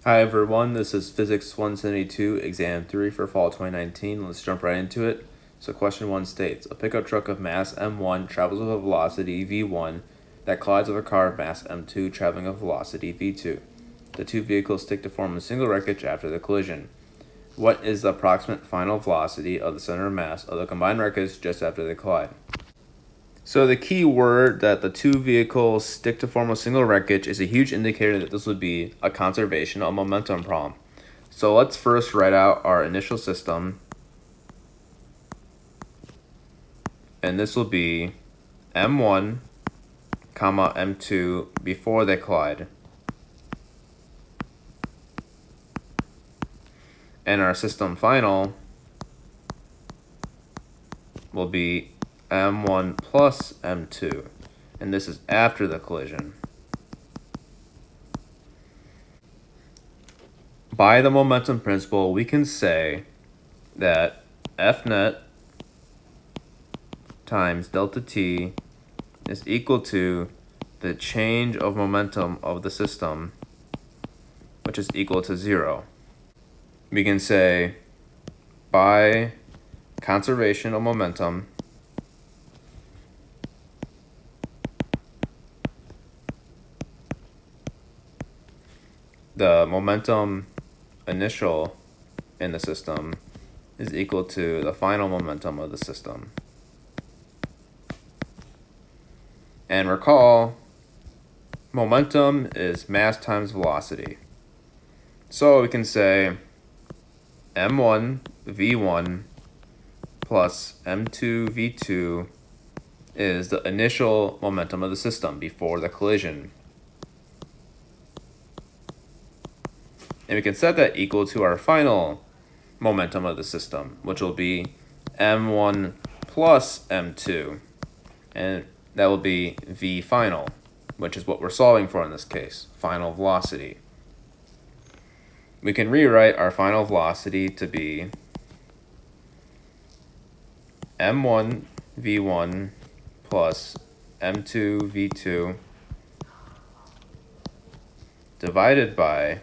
Hi everyone, this is Physics 172, Exam 3 for Fall 2019. Let's jump right into it. So question 1 states, a pickup truck of mass m1 travels with a velocity v1 that collides with a car of mass m2 traveling with velocity v2. The two vehicles stick to form a single wreckage after the collision. What is the approximate final velocity of the center of mass of the combined wreckage just after they collide? So the key word that the two vehicles stick to form a single wreckage is a huge indicator that this would be a conservation of momentum problem. So let's first write out our initial system. And this will be m1, comma m2 before they collide. And our system final will be m1 plus m2, and this is after the collision. By the momentum principle, we can say that F net times delta t is equal to the change of momentum of the system, which is equal to 0. We can say by conservation of momentum, the momentum initial in the system is equal to the final momentum of the system. And recall, momentum is mass times velocity. So we can say m1 v1 plus m2 v2 is the initial momentum of the system before the collision. And we can set that equal to our final momentum of the system, which will be m1 plus m2. And that will be v final, which is what we're solving for in this case, final velocity. We can rewrite our final velocity to be m1 v1 plus m2 v2 divided by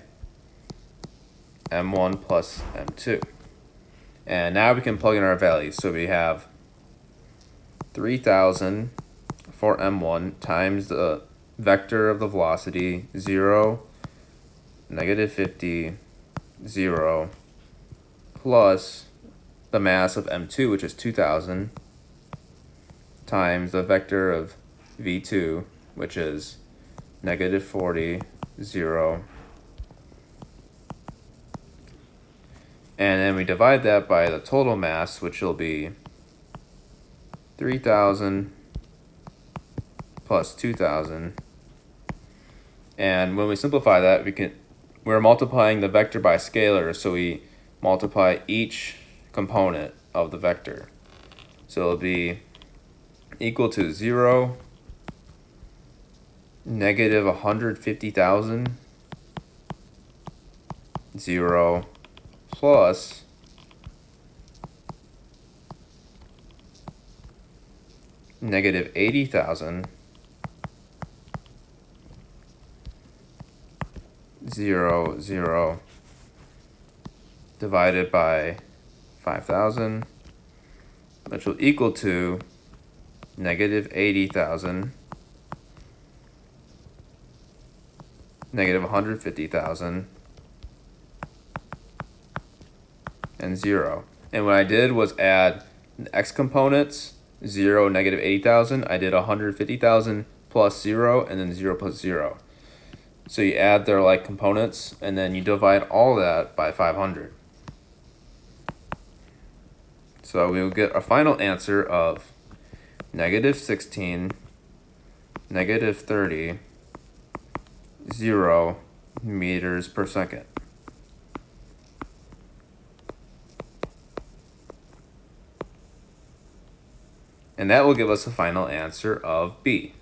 m1 plus m2. And now we can plug in our values. So we have 3,000 for m1 times the vector of the velocity 0, negative 50, 0, plus the mass of m2, which is 2,000, times the vector of v2, which is negative 40, 0. And then we divide that by the total mass, which will be 3,000 plus 2,000. And when we simplify that, we're multiplying the vector by scalar, so we multiply each component of the vector. So it'll be equal to 0, negative 150,000, 0, plus negative 80,000, 0, 0, divided by 5,000, which will equal to negative 80,000, negative 150,000, and 0. And what I did was add the x components, 0, negative 80,000. I did 150,000 plus 0, and then 0 plus 0. So you add their like components, and then you divide all that by 500. So we will get a final answer of negative 16, negative 30, 0 meters per second. And that will give us a final answer of B.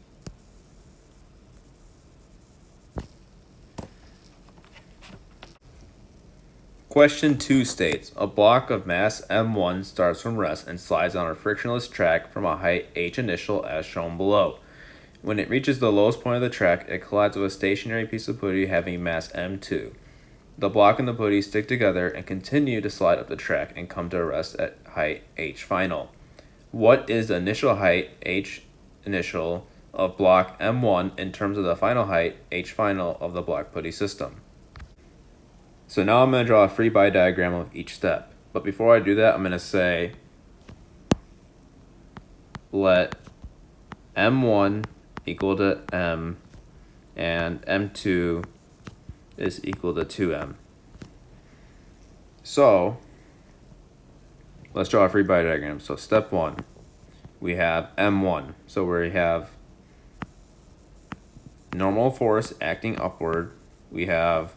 Question 2 states, a block of mass m1 starts from rest and slides on a frictionless track from a height h initial as shown below. When it reaches the lowest point of the track, it collides with a stationary piece of pulley having mass m2. the block and the pulley stick together and continue to slide up the track and come to a rest at height h final. What is the initial height h initial of block M1 in terms of the final height h final of the block pulley system? So now I'm going to draw a free body diagram of each step. But before I do that, I'm going to say let M1 equal to M and M2 is equal to 2M. So let's draw a free body diagram. So step 1, we have M1. So we have normal force acting upward. We have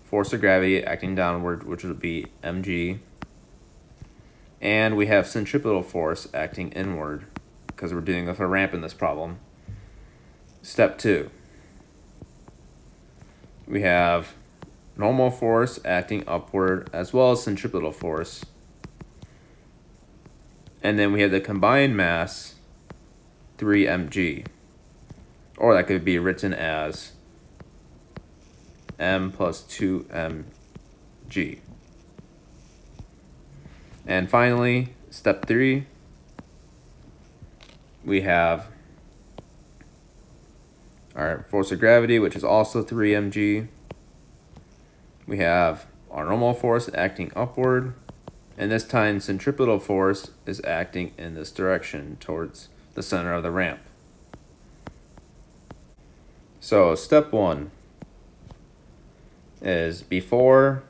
force of gravity acting downward, which would be mg. And we have centripetal force acting inward, because we're dealing with a ramp in this problem. Step 2, we have normal force acting upward as well as centripetal force. And then we have the combined mass 3mg, or that could be written as m plus 2mg. And finally, step 3, we have our force of gravity, which is also 3mg. We have our normal force acting upward, and this time centripetal force is acting in this direction towards the center of the ramp. So step 1 is before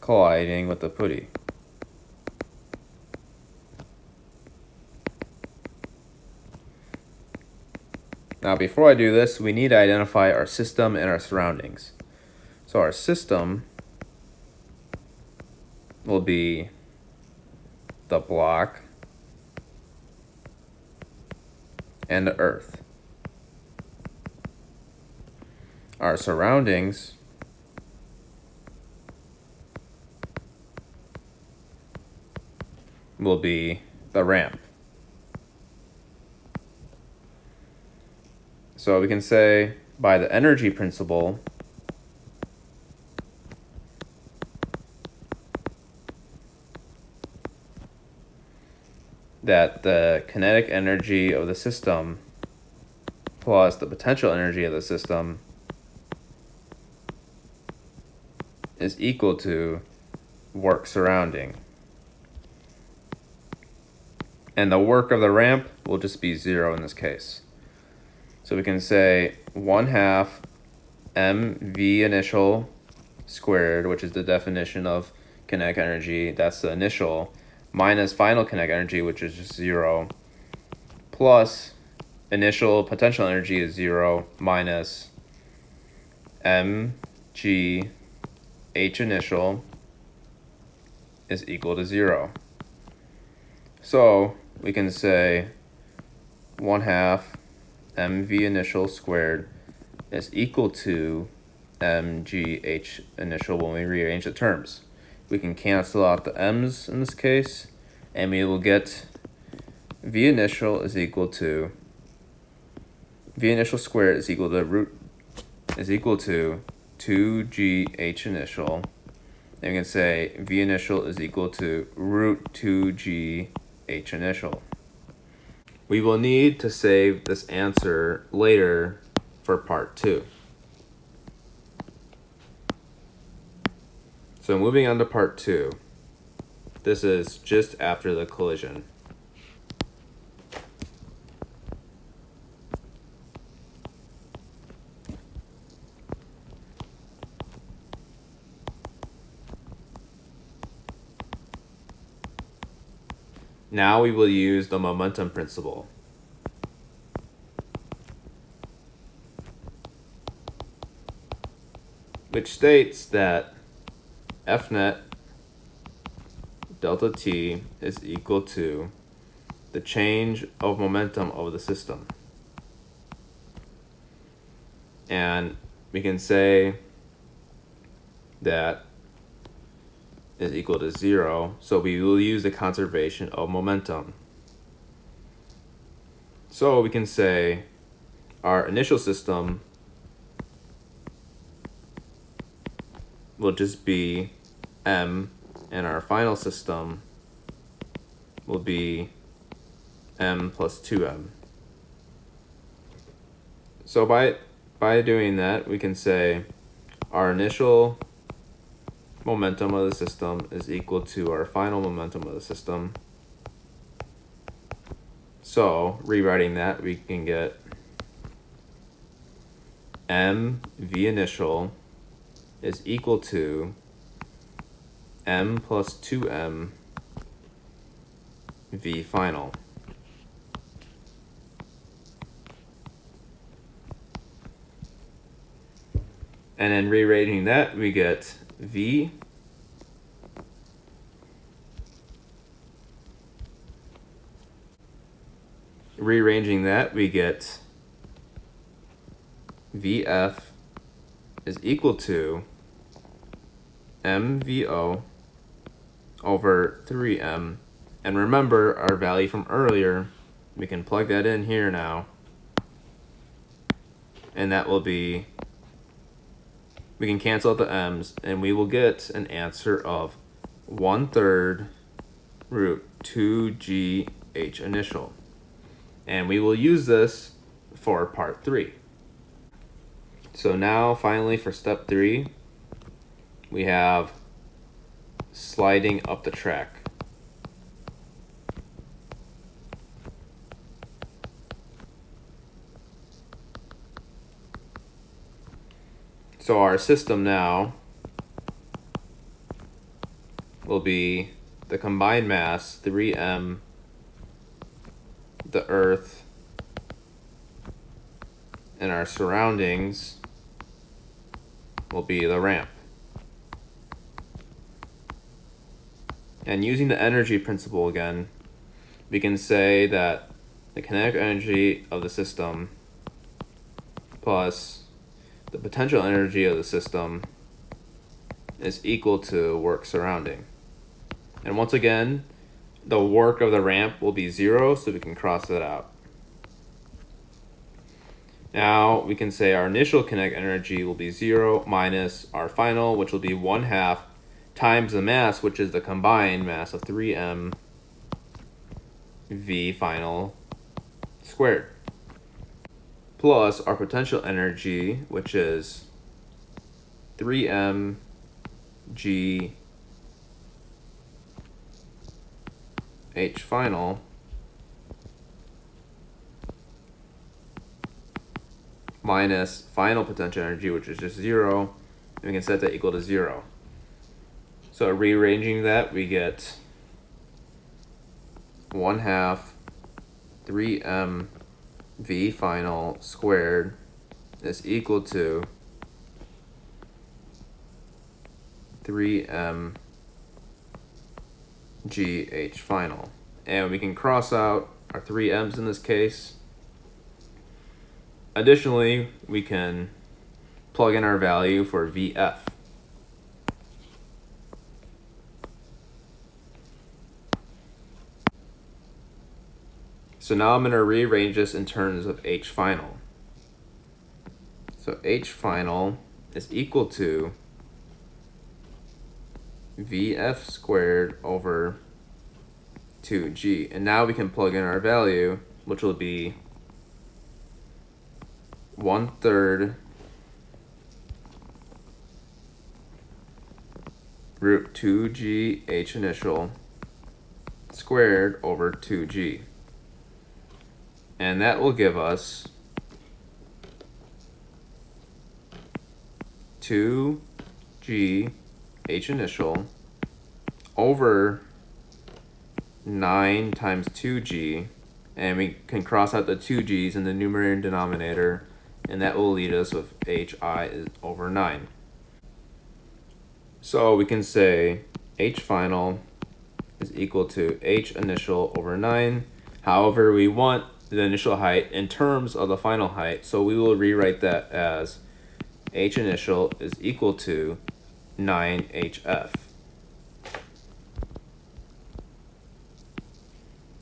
colliding with the pulley. Now before I do this, we need to identify our system and our surroundings. So our system will be the block and the earth. Our surroundings will be the ramp. So we can say by the energy principle, that the kinetic energy of the system plus the potential energy of the system is equal to work surrounding. And the work of the ramp will just be 0 in this case. So we can say 1/2 mv initial squared, which is the definition of kinetic energy, that's the initial, minus final kinetic energy, which is just 0, plus initial potential energy is 0, minus mg h initial is equal to 0. So we can say 1/2 mv initial squared is equal to mgh initial when we rearrange the terms. We can cancel out the m's in this case, and we will get v initial is equal to v initial squared is equal to 2gh initial, and we can say v initial is equal to root 2gh initial. We will need to save this answer later for part 2. So moving on to part 2. This is just after the collision. Now we will use the momentum principle. Which states that F net delta t is equal to the change of momentum of the system. And we can say that is equal to 0, so we will use the conservation of momentum. So we can say our initial system will just be m, and our final system will be m plus 2m. So by doing that, we can say our initial momentum of the system is equal to our final momentum of the system. So rewriting that, we can get m v initial is equal to m plus 2m v final. And then rearranging that, we get v rearranging that, we get vf is equal to mvo over 3m. And remember our value from earlier, we can plug that in here now. And that will be, we can cancel out the m's, and we will get an answer of 1/3 root 2gh initial. And we will use this for part 3. So now finally for step 3, we have sliding up the track. So our system now will be the combined mass, 3m, the earth, and our surroundings will be the ramp. And using the energy principle again, we can say that the kinetic energy of the system plus the potential energy of the system is equal to work surrounding. And once again, the work of the ramp will be 0, so we can cross that out. Now we can say our initial kinetic energy will be 0 minus our final, which will be 1/2 times the mass, which is the combined mass of 3m v final squared, plus our potential energy, which is 3m g h final minus final potential energy, which is just 0, and we can set that equal to 0. So rearranging that, we get 1/2 3m v final squared is equal to 3m gh final. And we can cross out our 3m's in this case. Additionally, we can plug in our value for vf. So now I'm going to rearrange this in terms of h final. So h final is equal to vf squared over 2g. And now we can plug in our value, which will be 1/3 root 2g h initial squared over 2g. And that will give us 2g h initial over 9 times 2g, and we can cross out the 2g's in the numerator and denominator, and that will lead us with hi is over 9. So we can say h final is equal to h initial over 9. However, we want the initial height in terms of the final height, so we will rewrite that as h initial is equal to 9hf.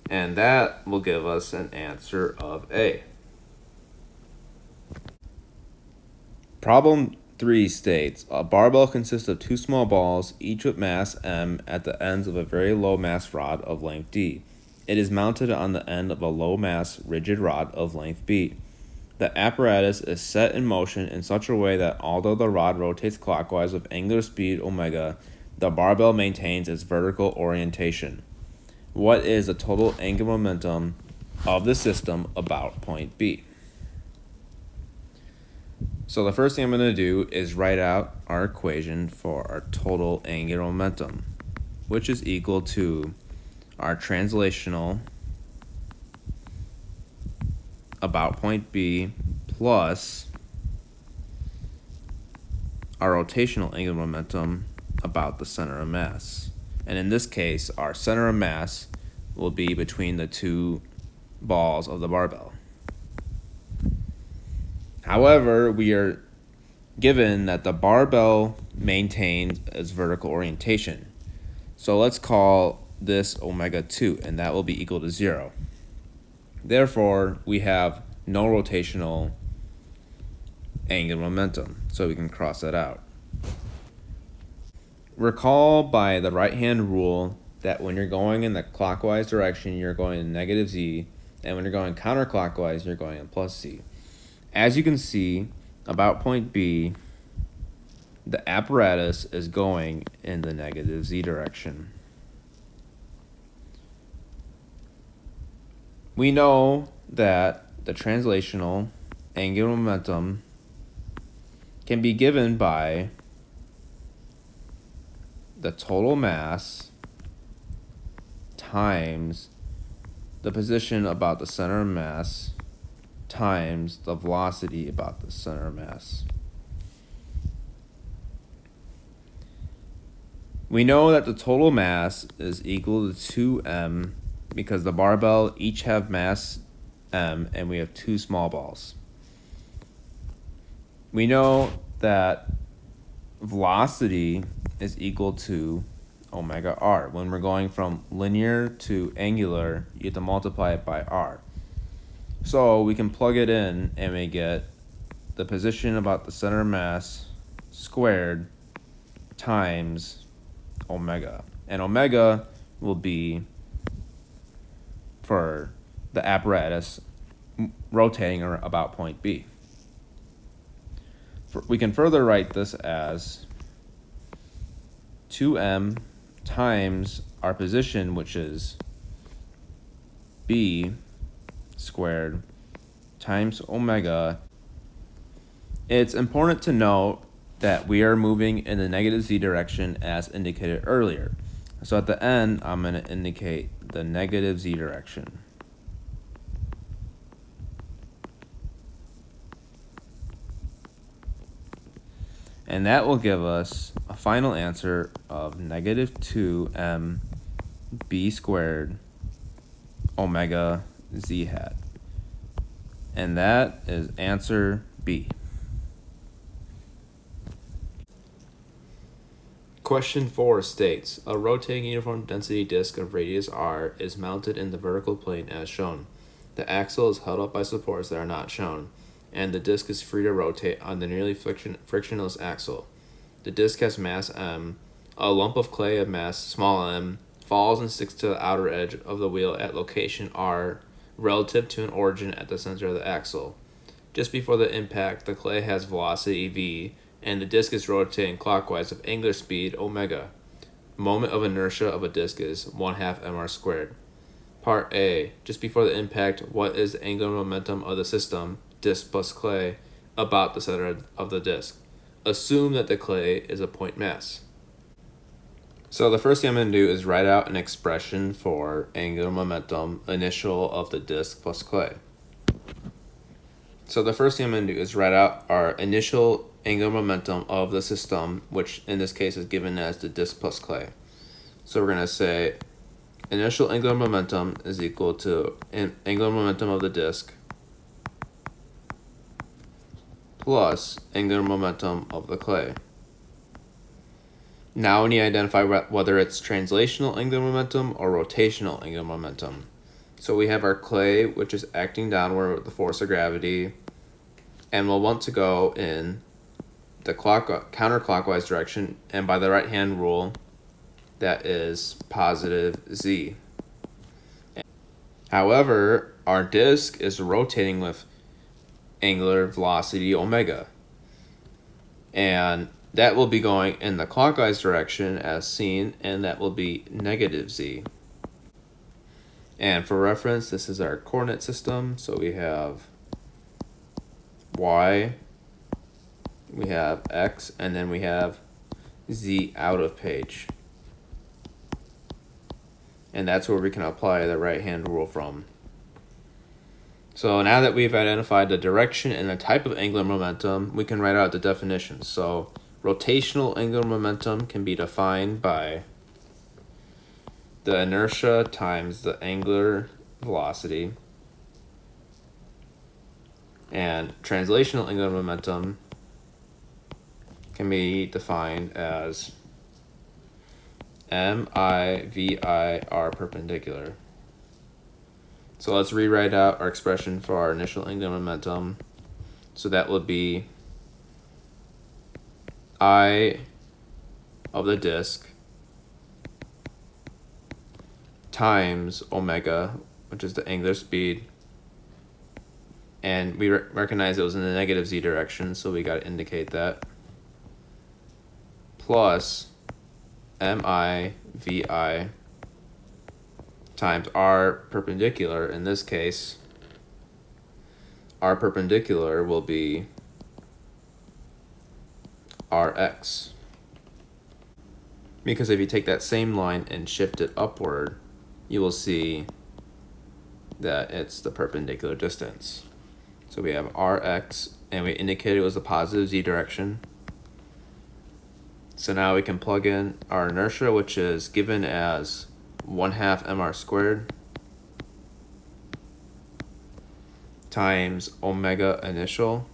And that will give us an answer of A. Problem 3 states, a barbell consists of 2 small balls, each with mass M at the ends of a very low mass rod of length D. It is mounted on the end of a low mass rigid rod of length B. The apparatus is set in motion in such a way that although the rod rotates clockwise with angular speed omega, the barbell maintains its vertical orientation. What is the total angular momentum of the system about point B? So the first thing I'm going to do is write out our equation for our total angular momentum, which is equal to our translational about point B plus our rotational angular momentum about the center of mass. And in this case, our center of mass will be between the 2 balls of the barbell. However, we are given that the barbell maintains its vertical orientation. So let's call this omega 2, and that will be equal to 0. Therefore, we have no rotational angular momentum, so we can cross that out. Recall by the right-hand rule that when you're going in the clockwise direction, you're going in negative z, and when you're going counterclockwise, you're going in plus z. As you can see, about point B, the apparatus is going in the negative z direction. We know that the translational angular momentum can be given by the total mass times the position about the center of mass times the velocity about the center of mass. We know that the total mass is equal to 2m because the barbell each have mass m and we have 2 small balls. We know that velocity is equal to omega r. When we're going from linear to angular, you have to multiply it by r. So we can plug it in and we get the position about the center of mass squared times omega. And omega will be for the apparatus rotating about point B. We can further write this as 2m times our position, which is B squared times omega. It's important to note that we are moving in the negative z direction as indicated earlier. So at the end, I'm going to indicate the negative z direction. And that will give us a final answer of negative 2m b squared omega z hat. And that is answer B. Question 4 states, a rotating uniform density disk of radius r is mounted in the vertical plane as shown. The axle is held up by supports that are not shown, and the disk is free to rotate on the nearly frictionless axle. The disk has mass m. A lump of clay of mass small m falls and sticks to the outer edge of the wheel at location r relative to an origin at the center of the axle. Just before the impact, the clay has velocity v, and the disk is rotating clockwise with angular speed omega. Moment of inertia of a disk is 1/2 mr squared. Part A. Just before the impact, what is the angular momentum of the system, disk plus clay, about the center of the disk? Assume that the clay is a point mass. So the first thing I'm going to do is write out an expression for angular momentum initial of the disk plus clay. So the first thing I'm going to do is write out our initial angular momentum of the system, which in this case is given as the disk plus clay. So we're going to say initial angular momentum is equal to angular momentum of the disk plus angular momentum of the clay. Now we need to identify whether it's translational angular momentum or rotational angular momentum. So we have our clay, which is acting downward with the force of gravity, and we'll want to go in the counterclockwise direction, and by the right hand rule, that is positive z. However, our disc is rotating with angular velocity omega, and that will be going in the clockwise direction as seen, and that will be negative z. And for reference, this is our coordinate system. So we have y, we have x, and then we have z out of page. And that's where we can apply the right-hand rule from. So now that we've identified the direction and the type of angular momentum, we can write out the definitions. So rotational angular momentum can be defined by the inertia times the angular velocity, and translational angular momentum can be defined as MI, VI are perpendicular. So let's rewrite out our expression for our initial angular momentum. So that would be I of the disk times omega, which is the angular speed. And we recognize it was in the negative z direction, so we got to indicate that. Plus mi vi times r perpendicular. In this case, r perpendicular will be rx. Because if you take that same line and shift it upward, you will see that it's the perpendicular distance. So we have rx, and we indicated it was the positive z direction. So now we can plug in our inertia, which is given as 1/2 mr squared times omega initial,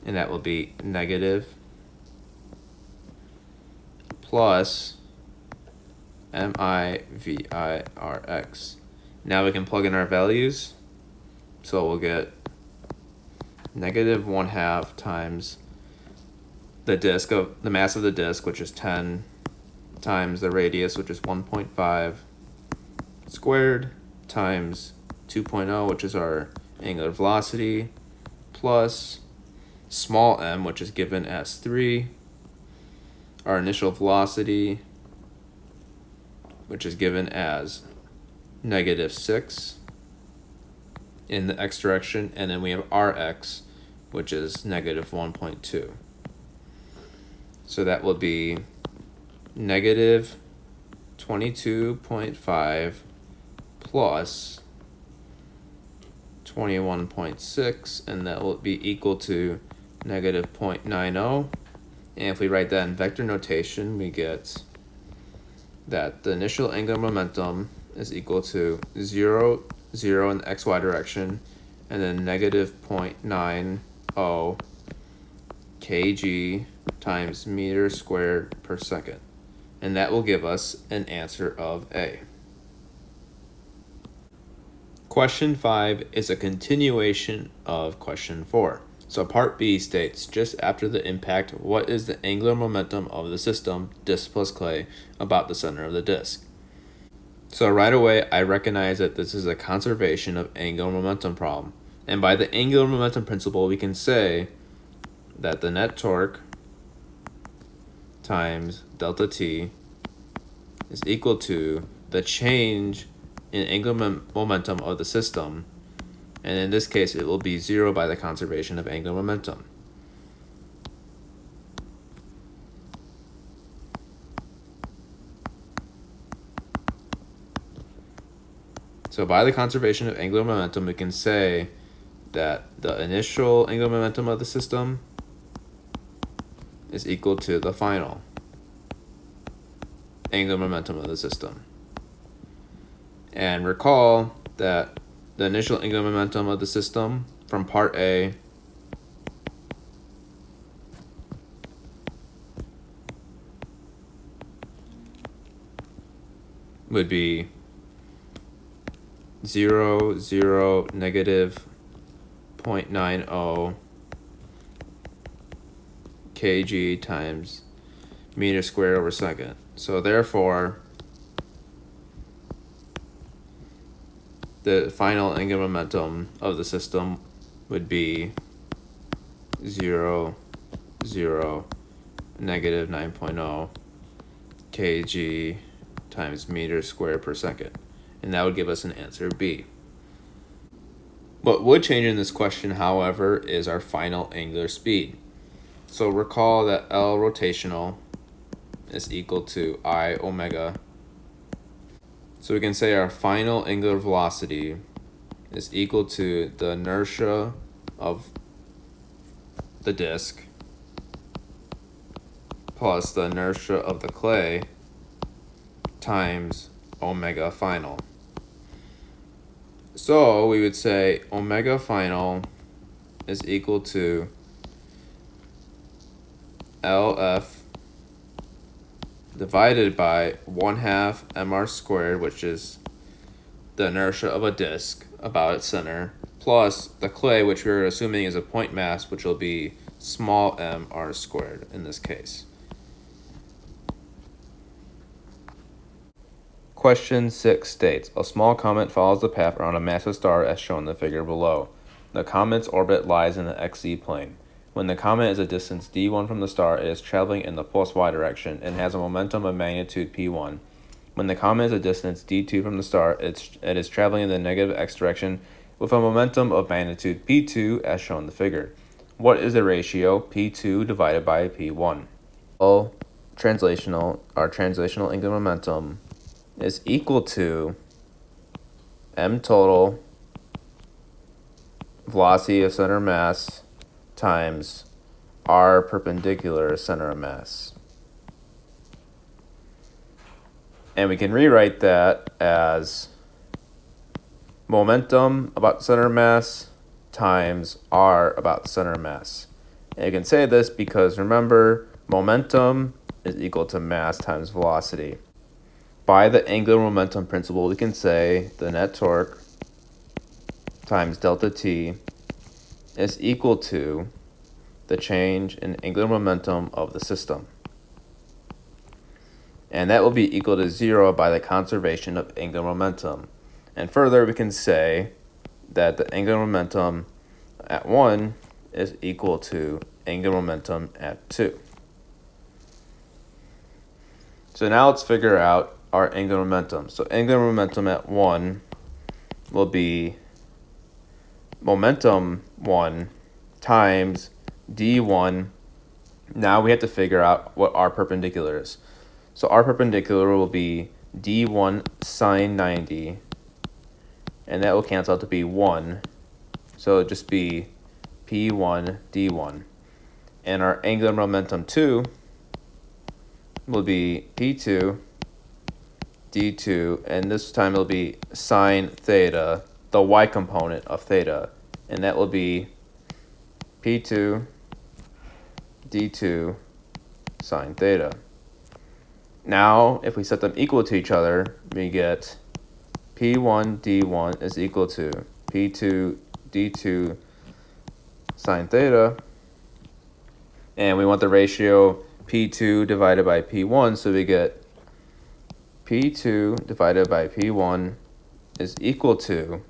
and that will be negative, plus mi vi rx. Now we can plug in our values. So we'll get negative 1/2 times the mass of the disk, which is 10, times the radius, which is 1.5 squared, times 2.0, which is our angular velocity, plus small m, which is given as 3, our initial velocity, which is given as negative 6 in the x direction, and then we have rx, which is negative 1.2. So that will be negative 22.5 plus 21.6, and that will be equal to negative 0.90. And if we write that in vector notation, we get that the initial angular momentum is equal to 0, 0 in the xy direction, and then negative 0.90 kg times meters squared per second. And that will give us an answer of A. Question 5 is a continuation of question 4. So part B states, just after the impact, what is the angular momentum of the system, disc plus clay, about the center of the disc? So right away, I recognize that this is a conservation of angular momentum problem. And by the angular momentum principle, we can say that the net torque times delta t is equal to the change in angular momentum of the system, and in this case it will be 0 by the conservation of angular momentum. So by the conservation of angular momentum, we can say that the initial angular momentum of the system is equal to the final angular momentum of the system. And recall that the initial angular momentum of the system from part A would be 0, 0, negative 0.90 kg times meter squared over second. So therefore, the final angular momentum of the system would be 0, 0, negative 9.0 kg times meters squared per second. And that would give us an answer B. What would change in this question, however, is our final angular speed. So recall that L rotational is equal to I omega. So we can say our final angular velocity is equal to the inertia of the disk plus the inertia of the clay times omega final. So we would say omega final is equal to LF divided by 1/2 mr squared, which is the inertia of a disk about its center, plus the clay, which we're assuming is a point mass, which will be small m r squared in this case. Question 6 states, a small comet follows the path around a massive star as shown in the figure below. The comet's orbit lies in the xz plane. When the comet is a distance d1 from the star, it is traveling in the plus y direction and has a momentum of magnitude p1. When the comet is a distance d2 from the star, it is traveling in the negative x direction with a momentum of magnitude p2 as shown in the figure. What is the ratio p2 divided by p1? Our translational angular momentum is equal to m total velocity of center of mass times r perpendicular center of mass. And we can rewrite that as momentum about the center of mass times r about the center of mass. And you can say this because remember, momentum is equal to mass times velocity. By the angular momentum principle, we can say the net torque times delta t is equal to the change in angular momentum of the system. And that will be equal to 0 by the conservation of angular momentum. And further, we can say that the angular momentum at 1 is equal to angular momentum at 2. So now let's figure out our angular momentum. So angular momentum at 1 will be momentum 1 times d1. Now we have to figure out what r perpendicular is. So r perpendicular will be d1 sine 90, and that will cancel out to be 1. So it'll just be p1 d1. And our angular momentum 2 will be p2 d2, and this time it'll be sine theta, the y component of theta, and that will be p2 d2 sine theta. Now, if we set them equal to each other, we get p1 d1 is equal to p2 d2 sine theta, and we want the ratio p2 divided by p1, so we get p2 divided by p1 is equal to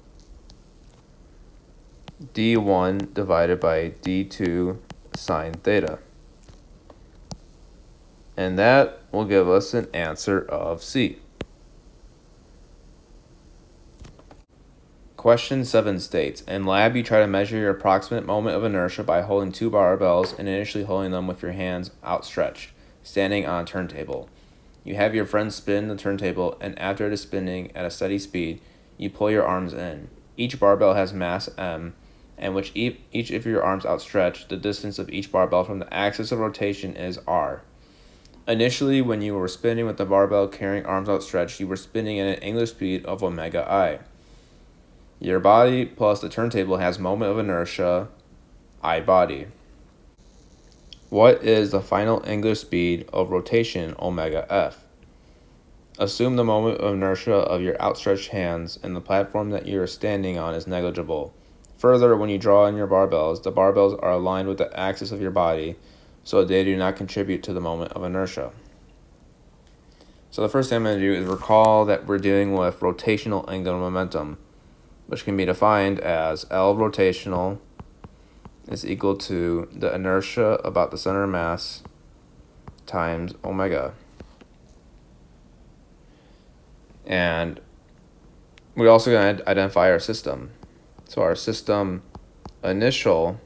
d1 divided by d2 sine theta. And that will give us an answer of C. Question 7 states, in lab you try to measure your approximate moment of inertia by holding two barbells and initially holding them with your hands outstretched, standing on a turntable. You have your friend spin the turntable, and after it is spinning at a steady speed, you pull your arms in. Each barbell has mass m, and with each of your arms outstretched, the distance of each barbell from the axis of rotation is r. Initially, when you were spinning with the barbell carrying arms outstretched, you were spinning at an angular speed of omega I. Your body plus the turntable has moment of inertia, I body. What is the final angular speed of rotation, omega f? Assume the moment of inertia of your outstretched hands and the platform that you are standing on is negligible. Further, when you draw in your barbells, the barbells are aligned with the axis of your body, so they do not contribute to the moment of inertia. So the first thing I'm going to do is recall that we're dealing with rotational angular momentum, which can be defined as L rotational is equal to the inertia about the center of mass times omega. And we're also going to identify our system. So our system initial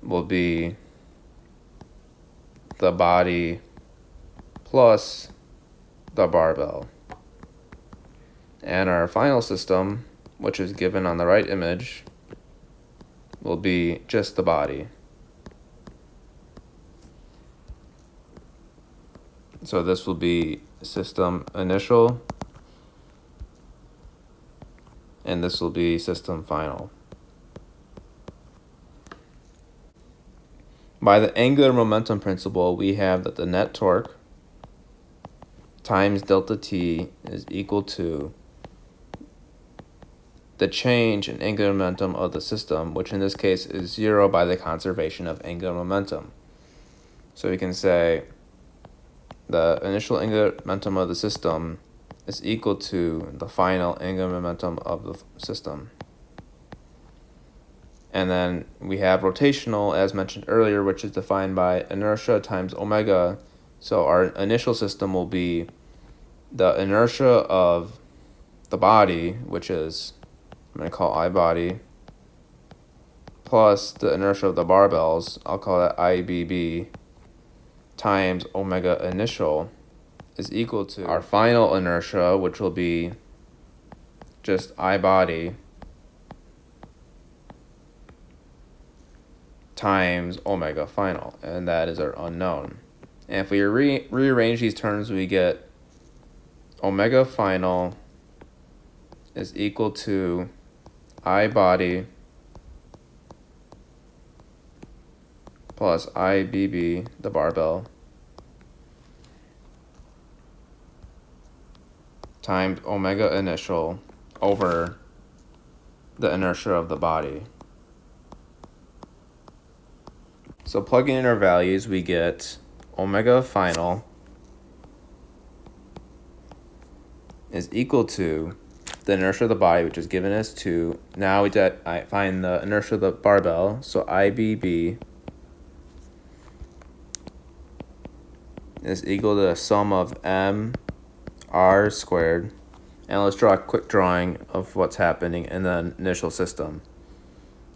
will be the body plus the barbell. And our final system, which is given on the right image, will be just the body. So this will be system initial, and this will be system final. By the angular momentum principle, we have that the net torque times delta t is equal to the change in angular momentum of the system, which in this case is 0 by the conservation of angular momentum. So we can say the initial angular momentum of the system is equal to the final angular momentum of the system. And then we have rotational, as mentioned earlier, which is defined by inertia times omega. So our initial system will be the inertia of the body, which is, I'm going to call I body, plus the inertia of the barbells, I'll call that IBB, times omega initial is equal to our final inertia, which will be just I body times omega final, and that is our unknown. And if we rearrange these terms, we get omega final is equal to I body plus IBB, the barbell, times omega initial over the inertia of the body. So plugging in our values, we get omega final is equal to the inertia of the body, which is given as 2. Now I find the inertia of the barbell, so IBB is equal to the sum of m r squared. And let's draw a quick drawing of what's happening in the initial system.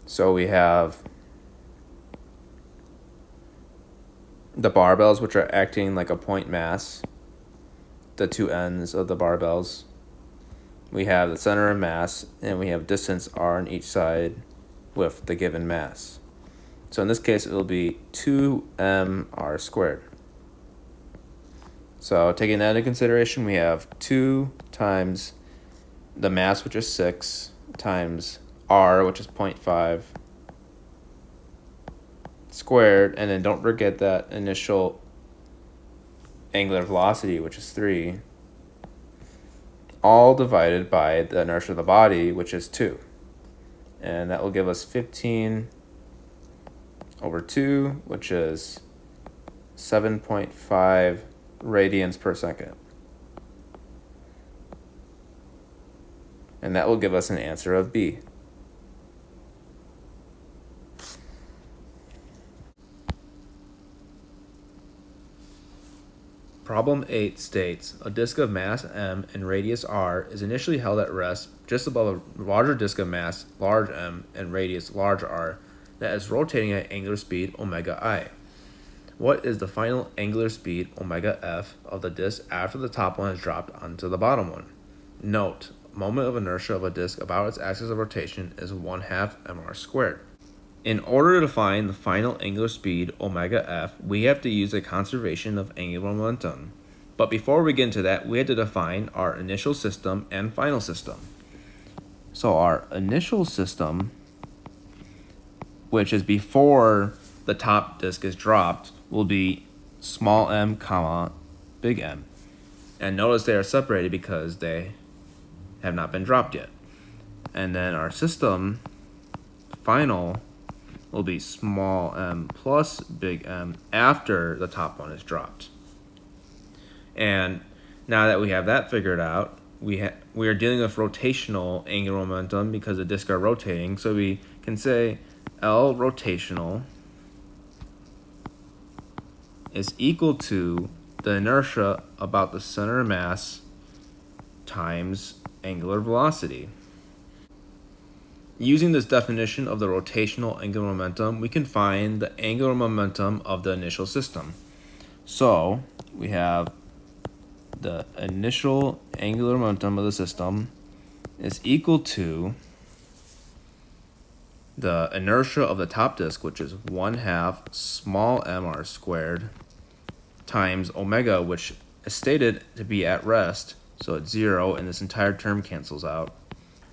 So we have the barbells, which are acting like a point mass, the two ends of the barbells. We have the center of mass, and we have distance r on each side with the given mass. So in this case, it will be 2mr squared. So taking that into consideration, we have 2 times the mass, which is 6, times r, which is 0.5, squared, and then don't forget that initial angular velocity, which is 3, all divided by the inertia of the body, which is 2. And that will give us 15 over 2, which is 7.5 radians per second. And that will give us an answer of B. Problem 8 states, a disk of mass m and radius r is initially held at rest just above a larger disk of mass large m and radius large r that is rotating at angular speed omega I. What is the final angular speed omega f of the disk after the top one is dropped onto the bottom one? Note, moment of inertia of a disk about its axis of rotation is 1/2 mr squared. In order to find the final angular speed omega f, we have to use a conservation of angular momentum. But before we get into that, we have to define our initial system and final system. So our initial system, which is before the top disk is dropped, will be small m comma big M. And notice they are separated because they have not been dropped yet. And then our system final will be small m plus big M after the top one is dropped. And now that we have that figured out, we are dealing with rotational angular momentum because the discs are rotating. So we can say L rotational is equal to the inertia about the center of mass times angular velocity. Using this definition of the rotational angular momentum, we can find the angular momentum of the initial system. So we have the initial angular momentum of the system is equal to the inertia of the top disk, which is 1/2 small mr squared, times omega, which is stated to be at rest, so it's 0, and this entire term cancels out,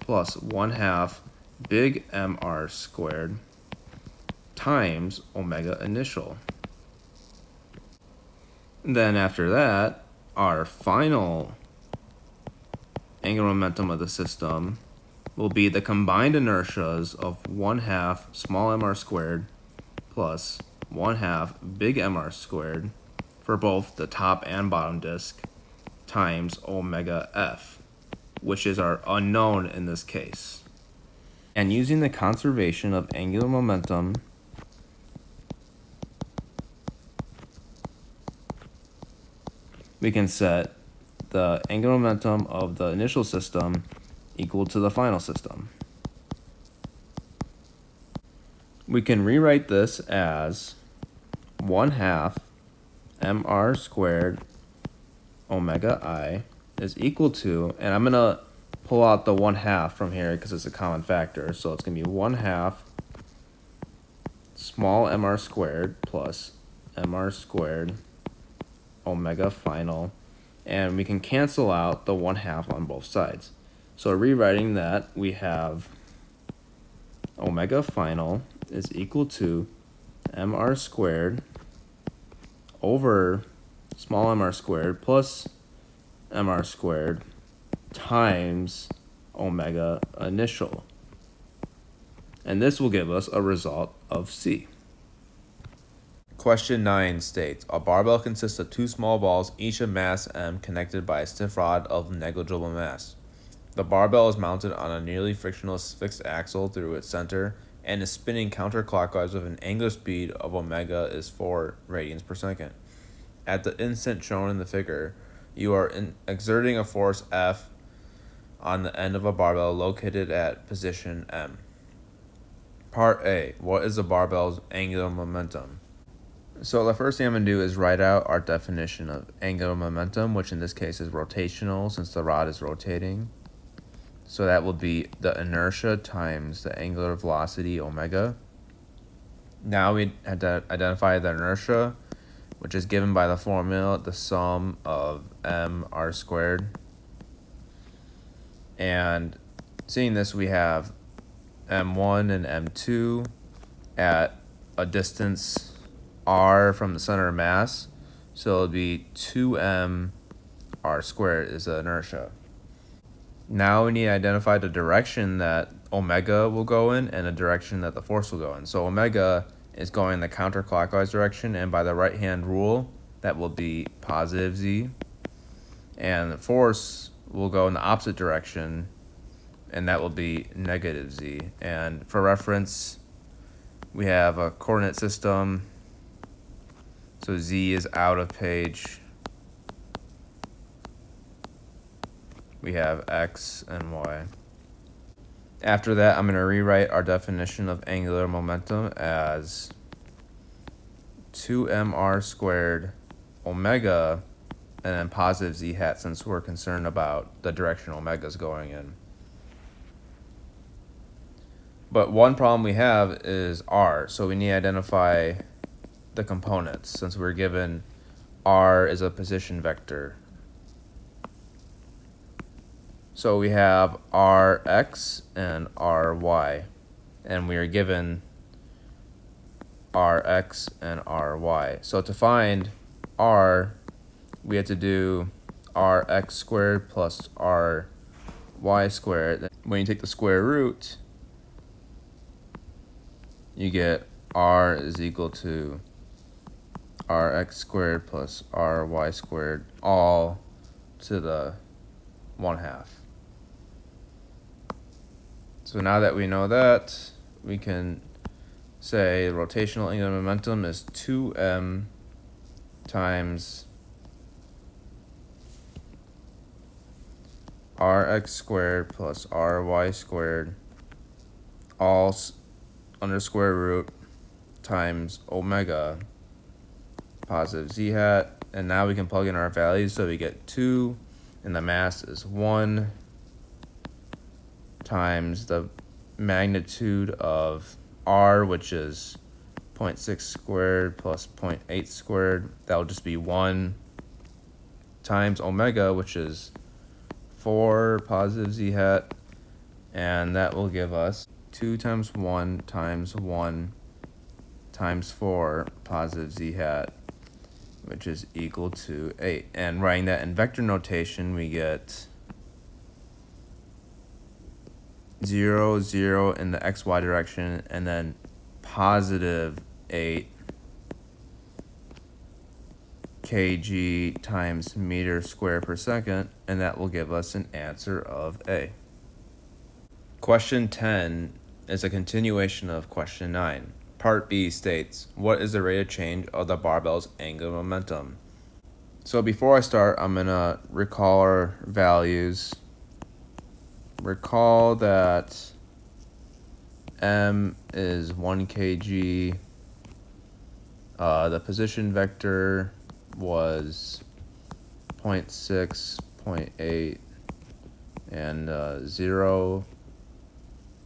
plus 1/2 big mr squared times omega initial. And then after that, our final angular momentum of the system will be the combined inertias of 1/2 small mr squared plus 1/2 big mr squared for both the top and bottom disk times omega f, which is our unknown in this case. And using the conservation of angular momentum, we can set the angular momentum of the initial system equal to the final system. We can rewrite this as 1/2 mr squared omega I is equal to, and I'm going to pull out the 1/2 from here because it's a common factor, so it's going to be 1/2 small mr squared plus mr squared omega final, and we can cancel out the 1/2 on both sides. So rewriting that, we have omega final is equal to mr squared over small mr squared plus mr squared times omega initial. And this will give us a result of C. Question 9 states, a barbell consists of two small balls, each of mass m, connected by a stiff rod of negligible mass. The barbell is mounted on a nearly frictionless fixed axle through its center and is spinning counterclockwise with an angular speed of omega is 4 radians per second. At the instant shown in the figure, you are exerting a force F on the end of a barbell located at position M. Part A, what is the barbell's angular momentum? So the first thing I'm going to do is write out our definition of angular momentum, which in this case is rotational since the rod is rotating. So that will be the inertia times the angular velocity omega. Now we had to identify the inertia, which is given by the formula, the sum of mr squared. And seeing this, we have m1 and m2 at a distance r from the center of mass, so it'll be 2m r squared is the inertia. Now we need to identify the direction that omega will go in and the direction that the force will go in. So omega is going in the counterclockwise direction, and by the right hand rule that will be positive z, and the force will go in the opposite direction, and that will be negative z. And for reference, we have a coordinate system. So z is out of page. We have x and y. After that, I'm going to rewrite our definition of angular momentum as 2mr squared omega and then positive z hat, since we're concerned about the direction omega is going in. But one problem we have is r, so we need to identify the components, since we're given r is a position vector. So we have rx and ry, and we are given rx and ry. So to find r, we have to do rx squared plus ry squared. When you take the square root, you get r is equal to rx squared plus ry squared, all to the 1/2. So now that we know that, we can say rotational angular momentum is 2m times rx squared plus ry squared, all under square root, times omega positive z hat. And now we can plug in our values, so we get 2, and the mass is 1 times the magnitude of r, which is 0.6 squared plus 0.8 squared. That will just be 1 times omega, which is 4 positive z hat, and that will give us 2 times 1 times 1 times 4 positive z hat, which is equal to 8. And writing that in vector notation, we get 0, 0 in the xy direction, and then positive 8 kg times meter square per second, and that will give us an answer of A. Question 10 is a continuation of question 9. Part B states, what is the rate of change of the barbell's angular momentum? So before I start, I'm going to recall our values. Recall that m is 1 kg. The position vector was 0.6, 0.8, and 0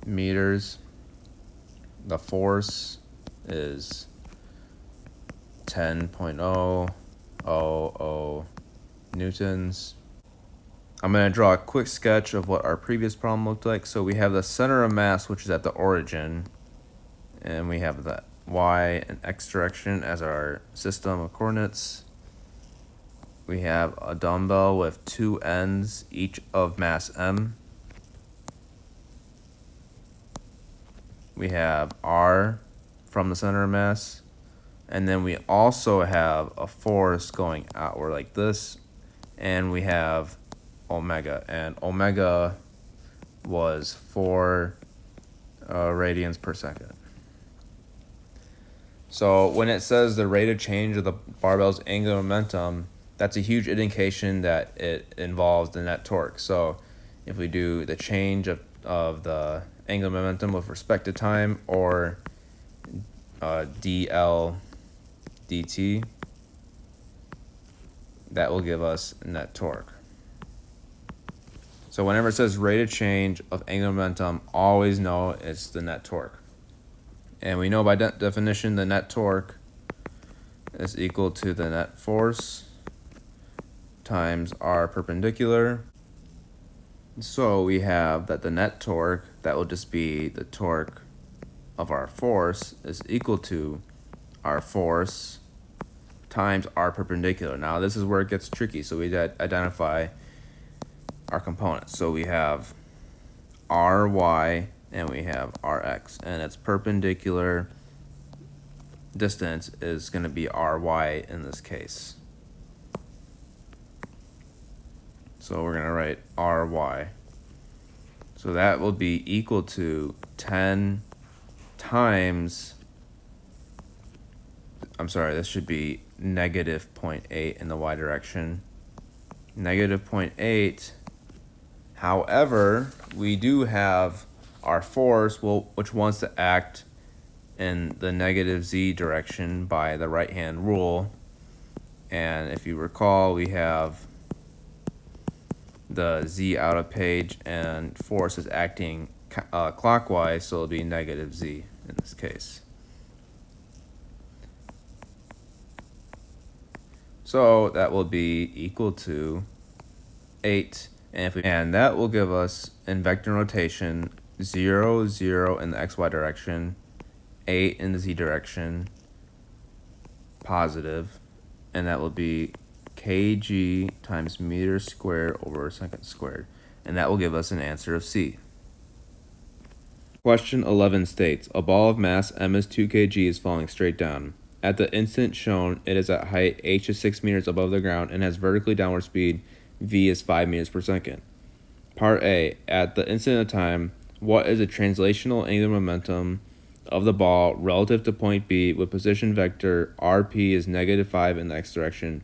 meters. The force is 10.000 newtons. I'm going to draw a quick sketch of what our previous problem looked like. So we have the center of mass, which is at the origin, and we have the y and x direction as our system of coordinates. We have a dumbbell with 2 ends, each of mass m. We have r from the center of mass, and then we also have a force going outward like this, and we have omega, and omega was 4 radians per second. So when it says the rate of change of the barbell's angular momentum, that's a huge indication that it involves the net torque. So if we do the change of the angular momentum with respect to time, or dl dt, that will give us net torque. So whenever it says rate of change of angular momentum, always know it's the net torque. And we know by definition the net torque is equal to the net force times r perpendicular. So we have that the net torque, that will just be the torque of our force, is equal to our force times r perpendicular. Now this is where it gets tricky, so we identify our components. So we have ry and we have rx, and its perpendicular distance is going to be ry in this case. So we're going to write ry. So that will be equal to 10 times, I'm sorry, this should be negative 0.8 in the y direction. Negative 0.8. However, we do have our force, which wants to act in the negative z direction by the right-hand rule. And if you recall, we have the z out of page, and force is acting clockwise, so it'll be negative z in this case. So that will be equal to 8, and that will give us, in vector notation, 0, 0 in the xy direction, 8 in the z direction, positive, and that will be kg times meter squared over second squared, and that will give us an answer of C. Question 11 states, a ball of mass m is 2 kg is falling straight down. At the instant shown, it is at height h is 6 meters above the ground and has vertically downward speed v is 5 meters per second. Part A, at the instant of time, what is the translational angular momentum of the ball relative to point B with position vector rp is -5 in the x direction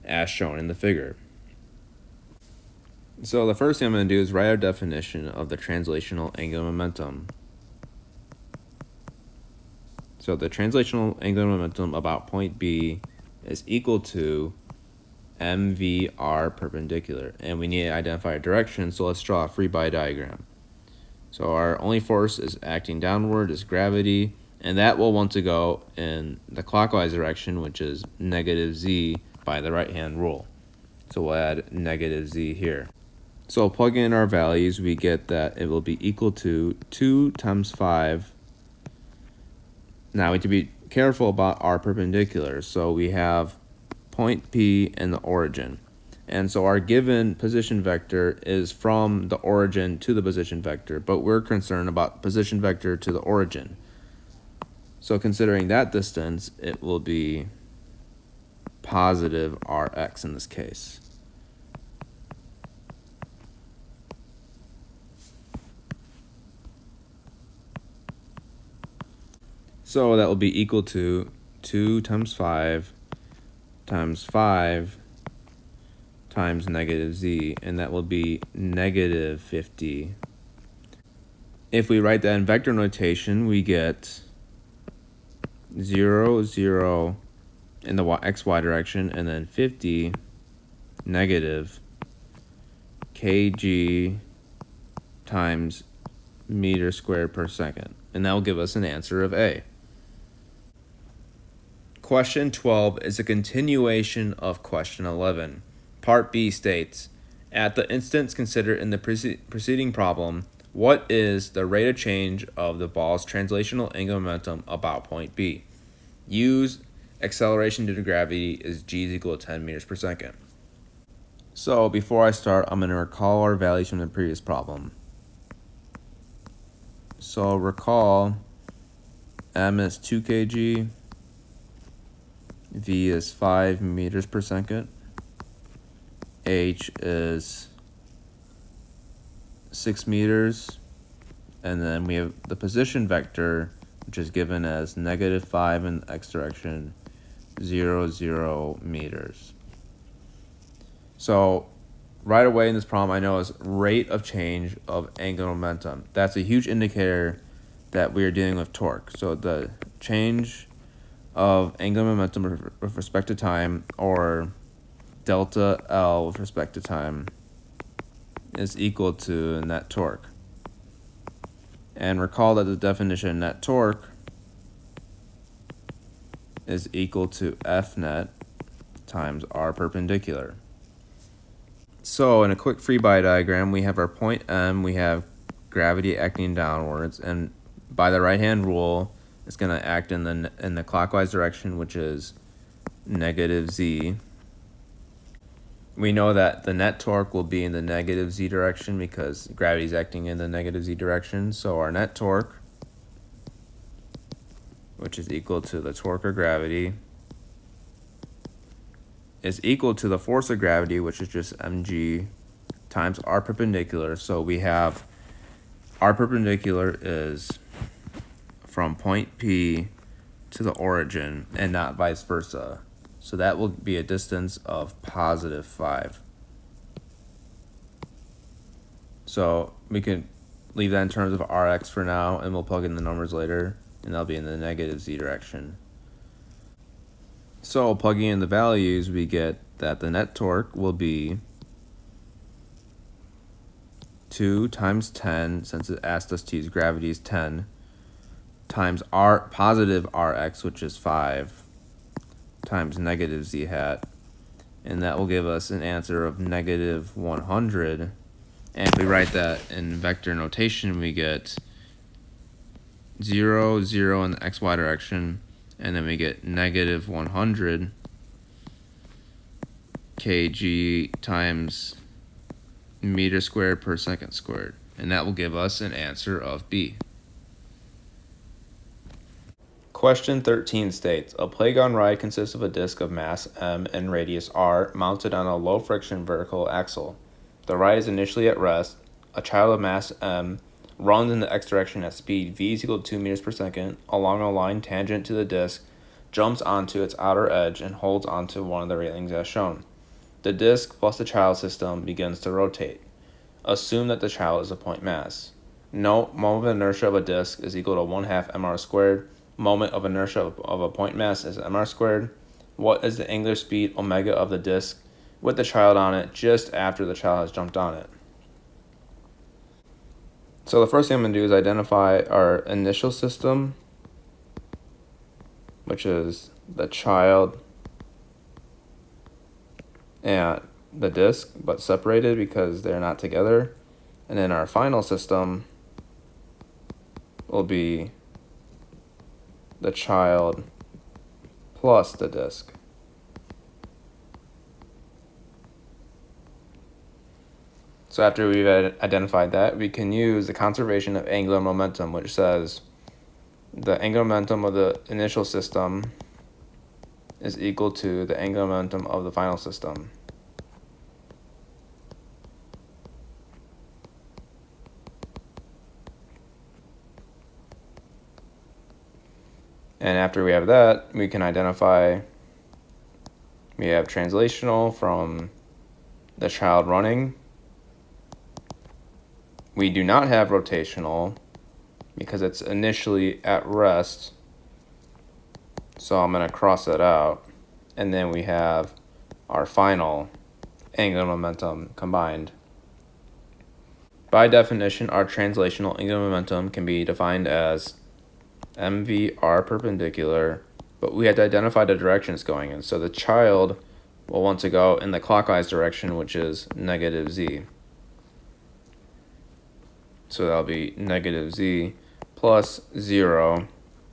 as shown in the figure? So the first thing I'm going to do is write our definition of the translational angular momentum. So the translational angular momentum about point B is equal to mvr perpendicular. And we need to identify a direction, so let's draw a free body diagram. So our only force is acting downward, is gravity, and that will want to go in the clockwise direction, which is -z by the right-hand rule. So we'll add -z here. So plugging in our values, we get that it will be equal to 2 times 5. Now we have to be careful about our perpendicular. So we have point P and the origin. And so our given position vector is from the origin to the position vector, but we're concerned about position vector to the origin. So considering that distance, it will be positive Rx in this case. So that will be equal to 2 times 5 times 5 times -z, and that will be -50. If we write that in vector notation, we get 0, 0 in the xy direction, and then 50 negative kg times meter squared per second. And that will give us an answer of A. Question 12 is a continuation of question 11. Part B states, at the instants considered in the preceding problem, what is the rate of change of the ball's translational angular momentum about point B? Use acceleration due to gravity is g is equal to 10 meters per second. So before I start, I'm going to recall our values from the previous problem. So recall m is 2 kg, v is 5 meters per second, h is 6 meters, and then we have the position vector, which is given as -5 in the x direction, 0, 0 meters. So right away in this problem, I know is rate of change of angular momentum. That's a huge indicator that we are dealing with torque. So the change of angular momentum with respect to time, or delta L with respect to time, is equal to net torque. And recall that the definition of net torque is equal to F net times R perpendicular. So in a quick free body diagram, we have our point M, we have gravity acting downwards, and by the right-hand rule, it's going to act in the clockwise direction, which is -z. We know that the net torque will be in the -z direction because gravity is acting in the -z direction. So our net torque, which is equal to the torque of gravity, is equal to the force of gravity, which is just mg, times r perpendicular. So we have r perpendicular is from point P to the origin and not vice versa. So that will be a distance of +5. So we can leave that in terms of Rx for now, and we'll plug in the numbers later, and that'll be in the -z direction. So plugging in the values, we get that the net torque will be 2 times 10, since it asked us to use gravity is 10, times positive Rx, which is 5, times -z hat, and that will give us an answer of -100. And if we write that in vector notation, we get 0, 0 in the xy direction, and then we get -100 kg times meter squared per second squared, and that will give us an answer of B. Question 13 states, a playground ride consists of a disc of mass m and radius r mounted on a low-friction vertical axle. The ride is initially at rest. A child of mass m runs in the x direction at speed v is equal to 2 meters per second along a line tangent to the disc, jumps onto its outer edge, and holds onto one of the railings as shown. The disc plus the child system begins to rotate. Assume that the child is a point mass. Note, moment of inertia of a disc is equal to 1/2 mr squared. Moment of inertia of a point mass is mr squared. What is the angular speed omega of the disc with the child on it just after the child has jumped on it? So the first thing I'm going to do is identify our initial system, which is the child and the disc, but separated because they're not together. And then our final system will be the child plus the disc. So after we've identified that, we can use the conservation of angular momentum, which says the angular momentum of the initial system is equal to the angular momentum of the final system. And after we have that, we can identify, we have translational from the child running. We do not have rotational because it's initially at rest. So I'm going to cross that out. And then we have our final angular momentum combined. By definition, our translational angular momentum can be defined as mvr perpendicular, but we had to identify the direction it's going in. So the child will want to go in the clockwise direction, which is negative z. So that'll be negative z plus 0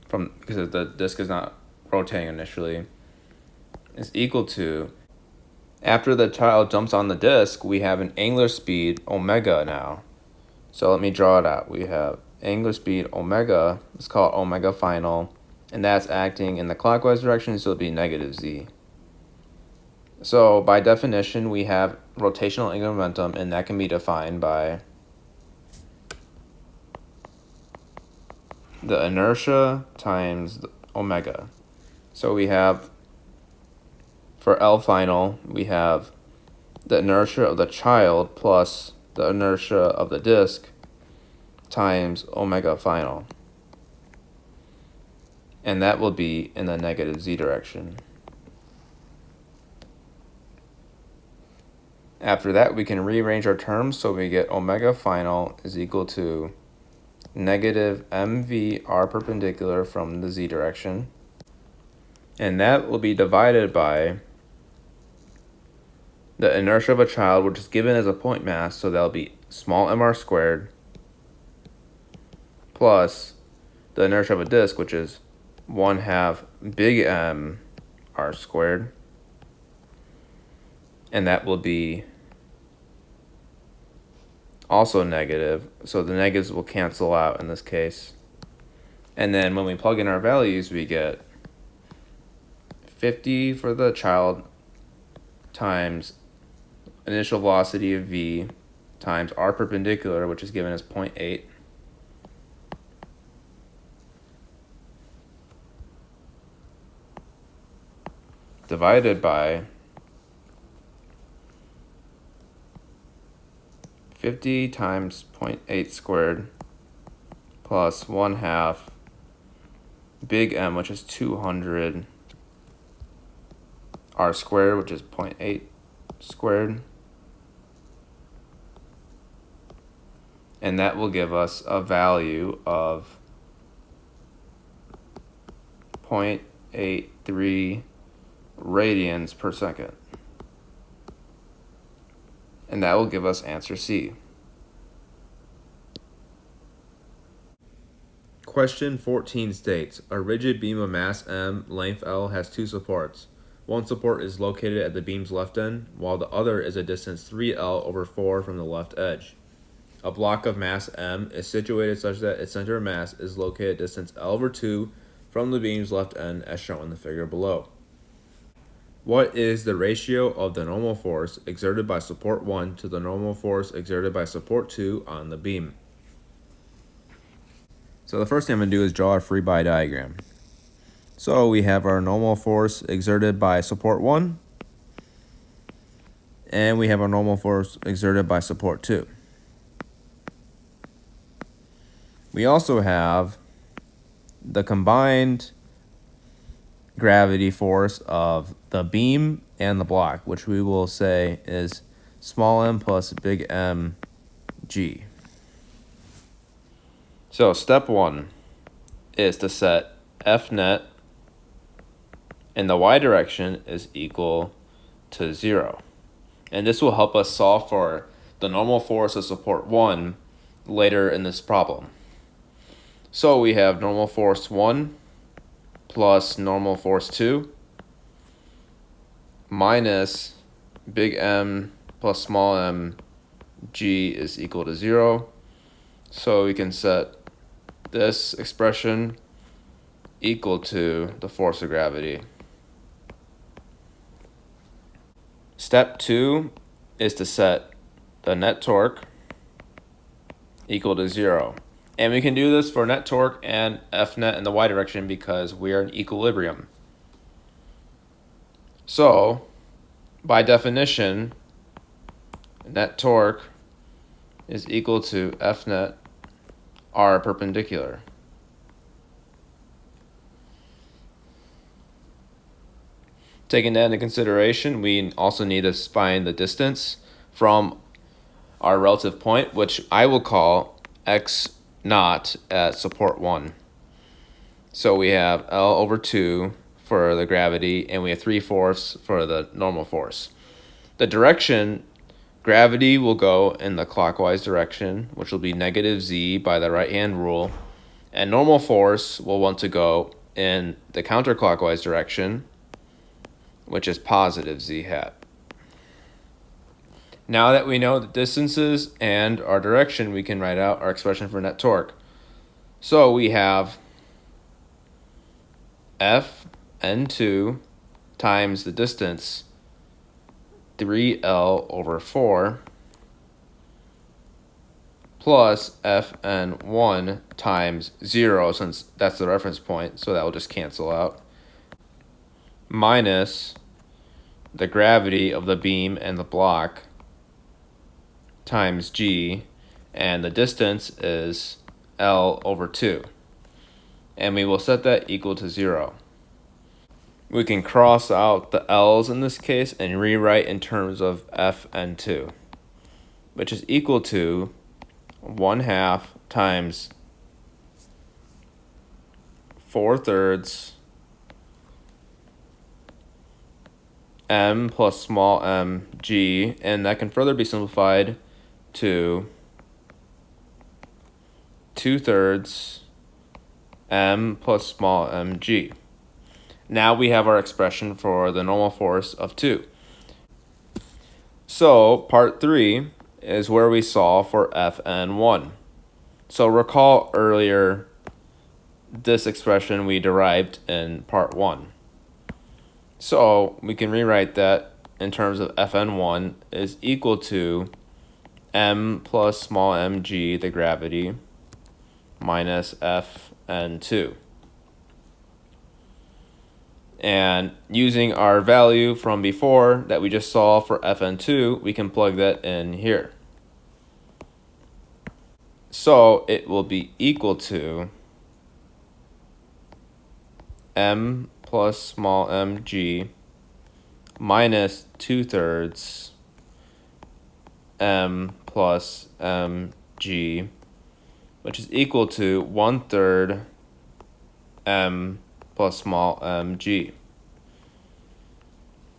because the disc is not rotating initially, is equal to, after the child jumps on the disc, we have an angular speed omega now. So let me draw it out. We have angular speed omega, let's call it omega final, and that's acting in the clockwise direction, so it'll be negative z. So by definition, we have rotational angular momentum, and that can be defined by the inertia times the omega. So we have, for L final, we have the inertia of the child plus the inertia of the disc times omega final. And that will be in the negative z direction. After that, we can rearrange our terms so we get omega final is equal to negative mvr perpendicular from the z direction. And that will be divided by the inertia of a child, which is given as a point mass, so that'll be small mr squared, plus the inertia of a disc, which is 1/2 big M r squared. And that will be also negative, so the negatives will cancel out in this case. And then when we plug in our values, we get 50 for the child times initial velocity of v times r perpendicular, which is given as 0.8, divided by 50 times 0.8 squared plus 1/2 big M, which is 200 r squared, which is 0.8 squared. And that will give us a value of 0.83 radians per second. And that will give us answer C. Question 14 states, a rigid beam of mass M, length L, has two supports. One support is located at the beam's left end, while the other is a distance 3L/4 from the left edge. A block of mass M is situated such that its center of mass is located at distance L/2 from the beam's left end as shown in the figure below. What is the ratio of the normal force exerted by support 1 to the normal force exerted by support 2 on the beam? So the first thing I'm going to do is draw a free body diagram. So we have our normal force exerted by support 1, and we have our normal force exerted by support 2. We also have the combined gravity force of the beam and the block, which we will say is small m plus big M G. So step 1 is to set F net in the y direction is equal to 0. And this will help us solve for the normal force of support 1 later in this problem. So we have normal force 1 plus normal force 2 minus big M plus small m G is equal to 0. So we can set this expression equal to the force of gravity. Step 2 is to set the net torque equal to 0. And we can do this for net torque and F net in the y direction because we are in equilibrium. So, by definition, net torque is equal to F net R perpendicular. Taking that into consideration, we also need to find the distance from our relative point, which I will call x naught at support 1. So we have L over 2 for the gravity, and we have 3/4 for the normal force. The direction, gravity will go in the clockwise direction, which will be negative z by the right-hand rule, and normal force will want to go in the counterclockwise direction, which is positive z hat. Now that we know the distances and our direction, we can write out our expression for net torque. So we have F N2 times the distance 3L over 4 plus Fn1 times 0, since that's the reference point, so that will just cancel out, minus the gravity of the beam and the block times G, and the distance is L over 2. And we will set that equal to 0. We can cross out the L's in this case and rewrite in terms of Fn2, which is equal to 1/2 times 4/3 M plus small m G, and that can further be simplified to 2/3 M plus small m G. Now we have our expression for the normal force of 2. So part 3 is where we solve for Fn1. So recall earlier this expression we derived in part 1. So we can rewrite that in terms of Fn1 is equal to M plus small mg, the gravity, minus Fn2. And using our value from before that we just saw for Fn2, we can plug that in here. So it will be equal to M plus small mg minus 2/3 M plus mg, which is equal to 1/3 M plus small mg.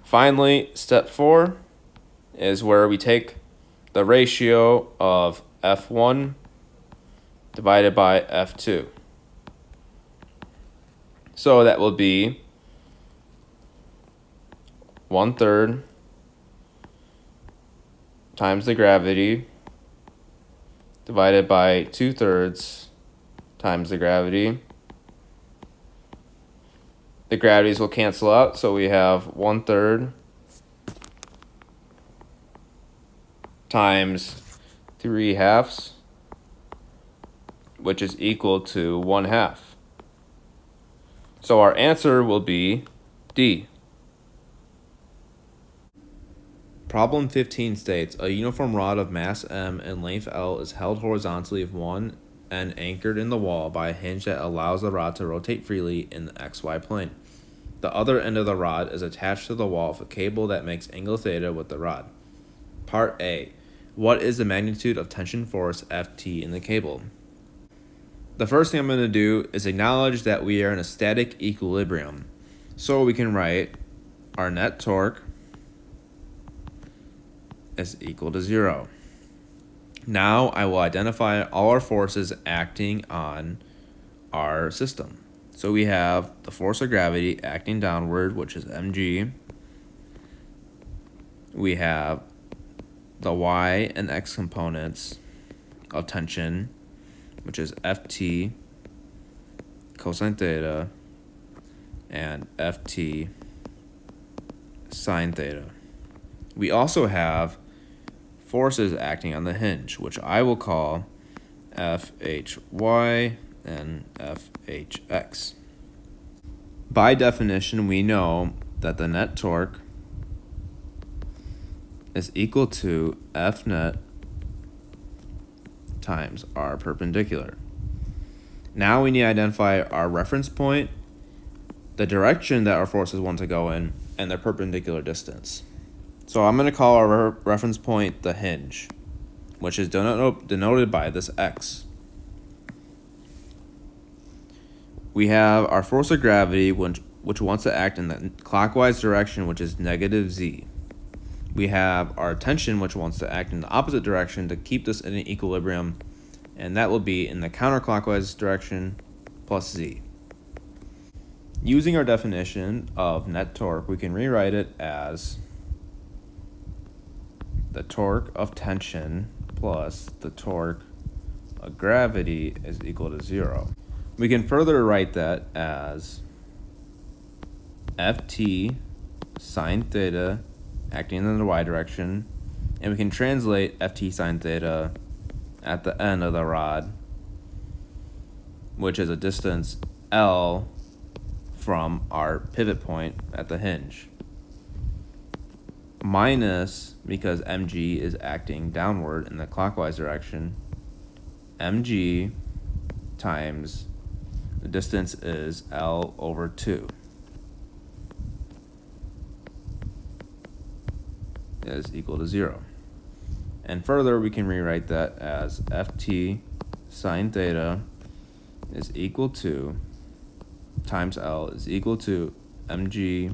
Finally, step 4 is where we take the ratio of F1 divided by F2. So that will be 1/3 times the gravity divided by 2/3 times the gravity the gravities will cancel out, so we have 1/3 times 3/2, which is equal to 1/2. So our answer will be D. Problem 15 states, a uniform rod of mass M and length L is held horizontally with one end anchored in the wall by a hinge that allows the rod to rotate freely in the XY plane. The other end of the rod is attached to the wall with a cable that makes angle theta with the rod. Part A. What is the magnitude of tension force Ft in the cable? The first thing I'm going to do is acknowledge that we are in a static equilibrium. So we can write our net torque is equal to 0. Now I will identify all our forces acting on our system. So we have the force of gravity acting downward, which is mg. We have the y and x components of tension, which is Ft cosine theta and Ft sine theta. We also have forces acting on the hinge, which I will call Fhy and Fhx. By definition, we know that the net torque is equal to F net times R perpendicular. Now we need to identify our reference point, the direction that our forces want to go in, and their perpendicular distance. So I'm going to call our reference point the hinge, which is denoted by this X. We have our force of gravity, which wants to act in the clockwise direction, which is negative Z. We have our tension, which wants to act in the opposite direction to keep this in an equilibrium, and that will be in the counterclockwise direction plus Z. Using our definition of net torque, we can rewrite it as the torque of tension plus the torque of gravity is equal to 0. We can further write that as Ft sine theta acting in the y direction, and we can translate Ft sine theta at the end of the rod, which is a distance L from our pivot point at the hinge, minus, because mg is acting downward in the clockwise direction, mg times the distance is L over 2 is equal to 0. And further, we can rewrite that as Ft sine theta is equal to times L is equal to mg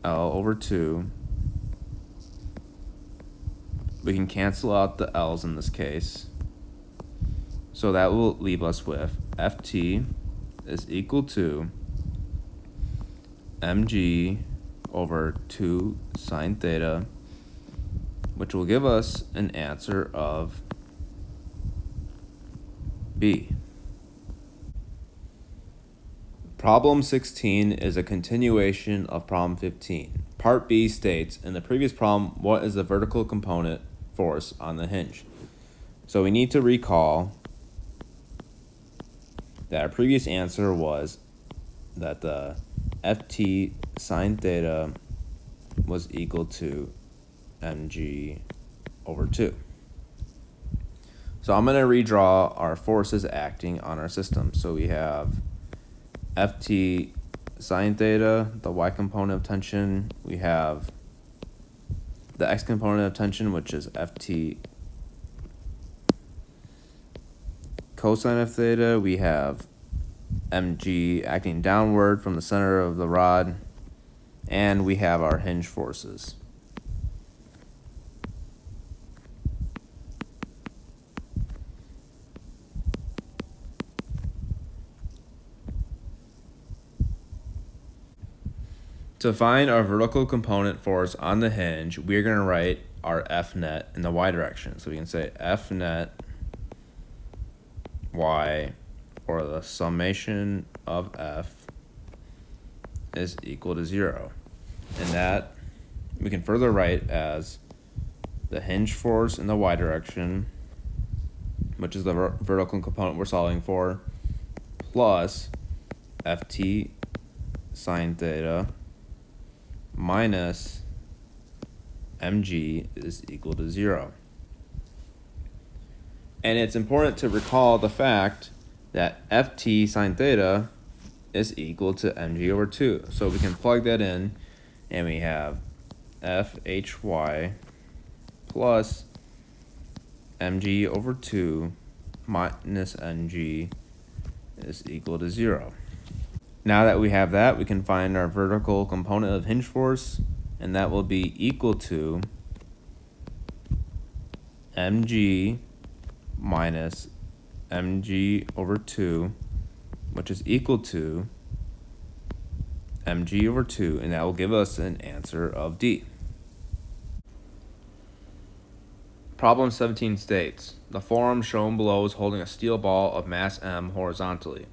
L over 2. We can cancel out the L's in this case, so that will leave us with Ft is equal to mg over 2 sine theta, which will give us an answer of B. Problem 16 is a continuation of problem 15. Part B states, in the previous problem, what is the vertical component force on the hinge? So we need to recall that our previous answer was that the Ft sine theta was equal to mg over 2. So I'm going to redraw our forces acting on our system. So we have Ft sine theta, the y component of tension. We have the x component of tension, which is Ft cosine of theta. We have mg acting downward from the center of the rod, and we have our hinge forces. To find our vertical component force on the hinge, we're going to write our F net in the y direction. So we can say F net y, or the summation of F is equal to 0. And that we can further write as the hinge force in the y direction, which is the vertical component we're solving for, plus ft sine theta minus mg is equal to 0. And it's important to recall the fact that ft sine theta is equal to mg over 2. So we can plug that in, and we have fhy plus mg over 2 minus ng is equal to 0. Now that we have that, we can find our vertical component of hinge force, and that will be equal to mg minus mg over 2, which is equal to mg over 2, and that will give us an answer of D. Problem 17 states, the forearm shown below is holding a steel ball of mass M horizontally.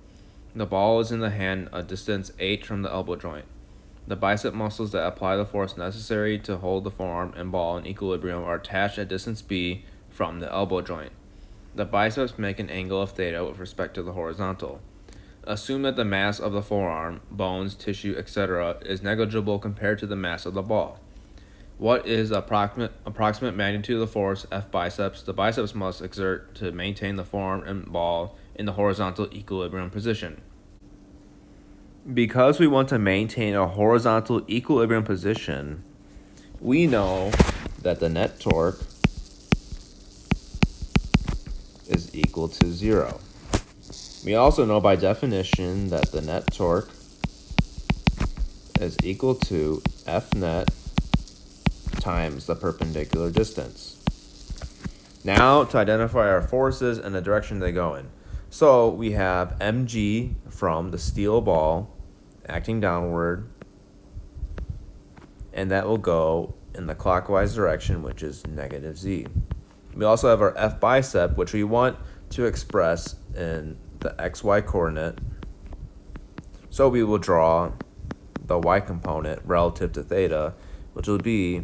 The ball is in the hand a distance h from the elbow joint. The bicep muscles that apply the force necessary to hold the forearm and ball in equilibrium are attached at distance b from the elbow joint. The biceps make an angle of theta with respect to the horizontal. Assume that the mass of the forearm, bones, tissue, etc. is negligible compared to the mass of the ball. What is the approximate magnitude of the force F biceps the biceps must exert to maintain the forearm and ball in the horizontal equilibrium position? Because we want to maintain a horizontal equilibrium position, we know that the net torque is equal to 0. We also know by definition that the net torque is equal to F net times the perpendicular distance. Now to identify our forces and the direction they go in. So we have mg from the steel ball acting downward, and that will go in the clockwise direction, which is negative z. We also have our F bicep, which we want to express in the xy coordinate. So we will draw the y component relative to theta, which will be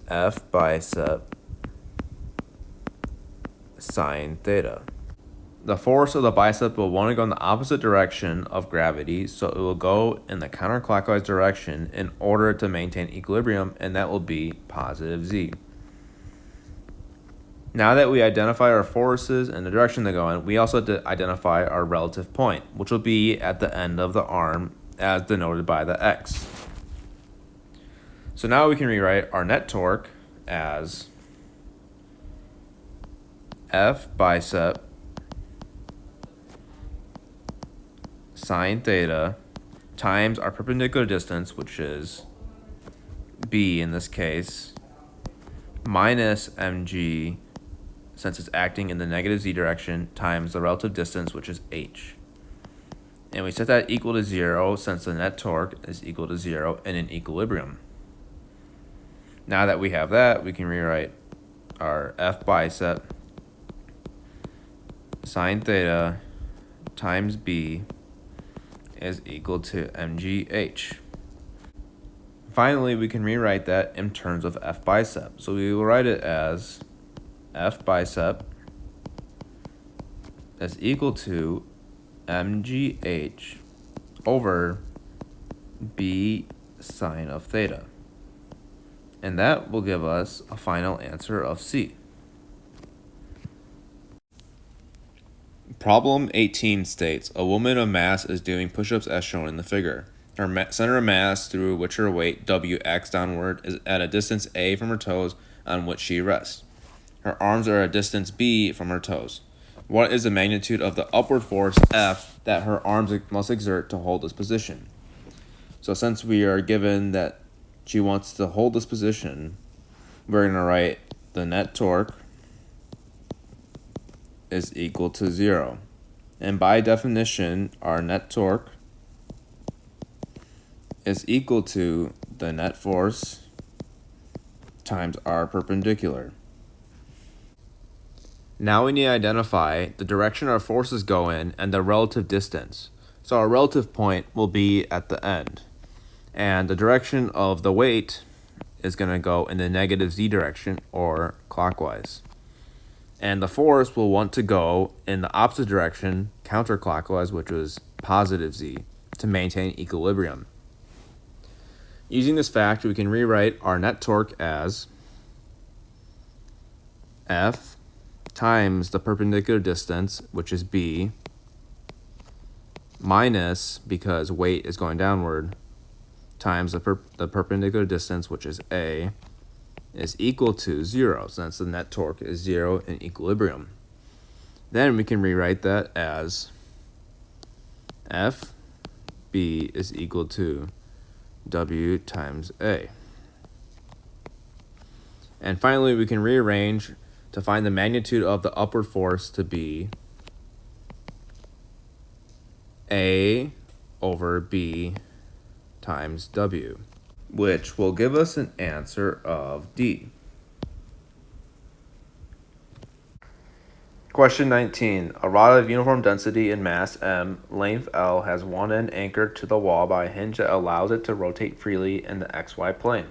F bicep sine theta. The force of the bicep will want to go in the opposite direction of gravity, so it will go in the counterclockwise direction in order to maintain equilibrium, and that will be positive z. Now that we identify our forces and the direction they go in, we also have to identify our relative point, which will be at the end of the arm as denoted by the x. So now we can rewrite our net torque as F bicep sine theta times our perpendicular distance, which is b in this case, minus mg, since it's acting in the negative z direction, times the relative distance, which is h. And we set that equal to 0 since the net torque is equal to 0 and in equilibrium. Now that we have that, we can rewrite our F bicep sine theta times b is equal to mgh. Finally, we can rewrite that in terms of F bicep. So we will write it as F bicep is equal to mgh over b sine of theta. And that will give us a final answer of C. Problem 18 states, a woman of mass is doing push-ups as shown in the figure. Her center of mass through which her weight, W, acts downward, is at a distance A from her toes on which she rests. Her arms are at a distance B from her toes. What is the magnitude of the upward force, F, that her arms must exert to hold this position? So since we are given that she wants to hold this position, we're going to write the net torque is equal to 0. And by definition, our net torque is equal to the net force times our perpendicular. Now we need to identify the direction our forces go in and the relative distance. So our relative point will be at the end. And the direction of the weight is going to go in the negative z direction, or clockwise. And the force will want to go in the opposite direction, counterclockwise, which was positive z, to maintain equilibrium. Using this fact, we can rewrite our net torque as F times the perpendicular distance, which is b, minus, because weight is going downward, times the perpendicular distance, which is a, is equal to 0, since the net torque is 0 in equilibrium. Then we can rewrite that as FB is equal to W times A. And finally, we can rearrange to find the magnitude of the upward force to be A over B times W, which will give us an answer of D. Question 19. A rod of uniform density and mass M, length L, has one end anchored to the wall by a hinge that allows it to rotate freely in the XY plane.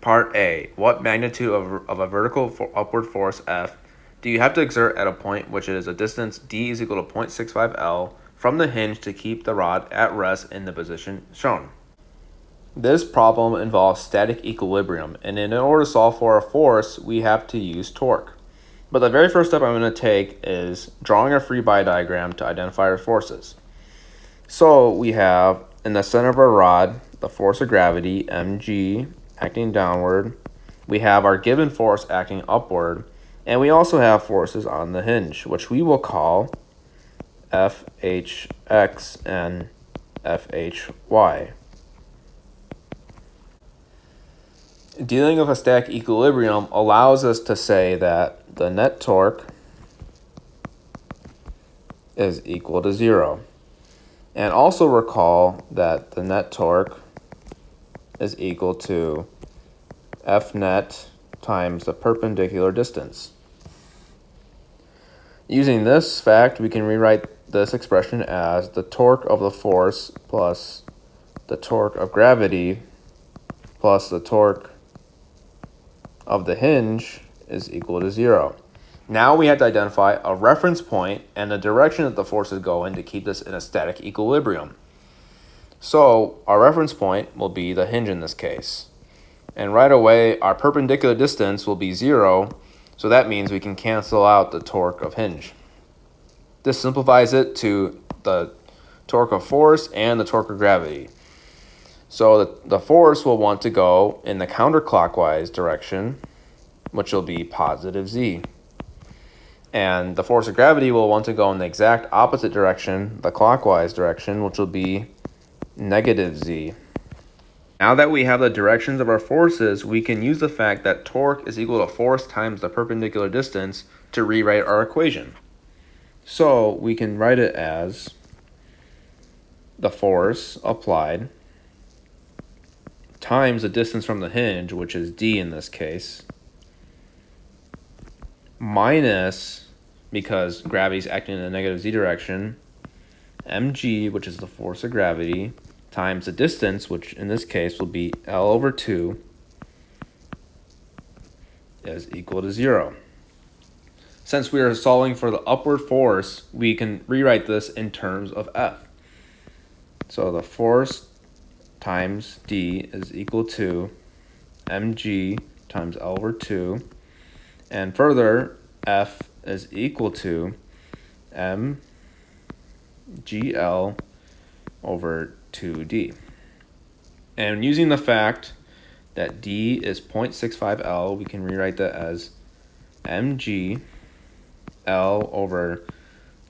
Part A. What magnitude of a vertical upward force F do you have to exert at a point which is a distance D is equal to 0.65 L from the hinge to keep the rod at rest in the position shown? This problem involves static equilibrium, and in order to solve for a force, we have to use torque. But the very first step I'm going to take is drawing a free body diagram to identify our forces. So we have in the center of our rod the force of gravity, mg, acting downward. We have our given force acting upward, and we also have forces on the hinge, which we will call FHX and FHY. Dealing with a static equilibrium allows us to say that the net torque is equal to 0. And also recall that the net torque is equal to F net times the perpendicular distance. Using this fact, we can rewrite this expression as the torque of the force plus the torque of gravity plus the torque of the hinge is equal to 0. Now we have to identify a reference point and the direction that the forces go in to keep this in a static equilibrium. So our reference point will be the hinge in this case. And right away, our perpendicular distance will be 0, so that means we can cancel out the torque of hinge. This simplifies it to the torque of force and the torque of gravity. So the force will want to go in the counterclockwise direction, which will be positive z. And the force of gravity will want to go in the exact opposite direction, the clockwise direction, which will be negative z. Now that we have the directions of our forces, we can use the fact that torque is equal to force times the perpendicular distance to rewrite our equation. So we can write it as the force applied times the distance from the hinge, which is d in this case, minus, because gravity is acting in the negative z direction, mg, which is the force of gravity, times the distance, which in this case will be L over 2, is equal to 0. Since we are solving for the upward force, we can rewrite this in terms of F. So the force times D is equal to mg times L over 2. And further, F is equal to mgl over 2d. And using the fact that d is 0.65 L, we can rewrite that as mg L over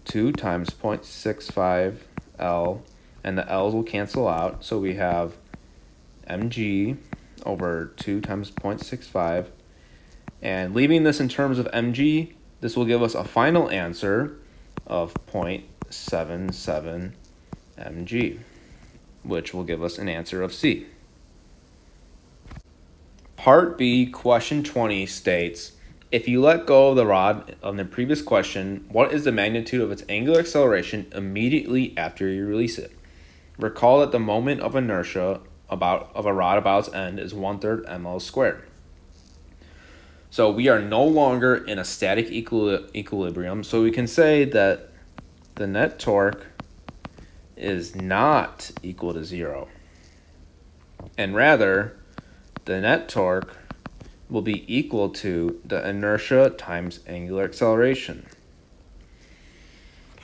2 times 0.65 L, and the L's will cancel out, so we have mg over 2 times 0.65, and leaving this in terms of mg, this will give us a final answer of 0.77 mg, which will give us an answer of C. Part B, question 20 states, if you let go of the rod on the previous question, what is the magnitude of its angular acceleration immediately after you release it? Recall that the moment of inertia of a rod about its end is 1/3 ml squared. So we are no longer in a static equilibrium, so we can say that the net torque is not equal to 0. And rather, the net torque will be equal to the inertia times angular acceleration.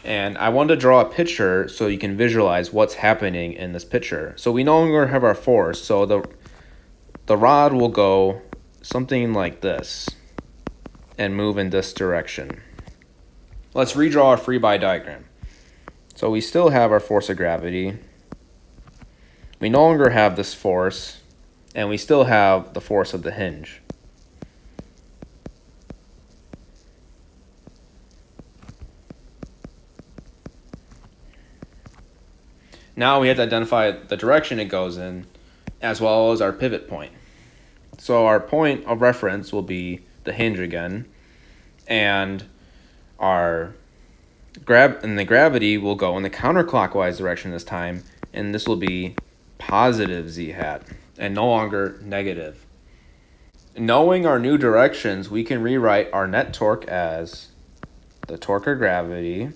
And I want to draw a picture so you can visualize what's happening in this picture. So we no longer have our force, so the rod will go something like this and move in this direction. Let's redraw our free body diagram. So we still have our force of gravity. We no longer have this force, and we still have the force of the hinge. Now we have to identify the direction it goes in, as well as our pivot point. So our point of reference will be the hinge again, and the gravity will go in the counterclockwise direction this time, and this will be positive z hat and no longer negative. Knowing our new directions, we can rewrite our net torque as the torque of gravity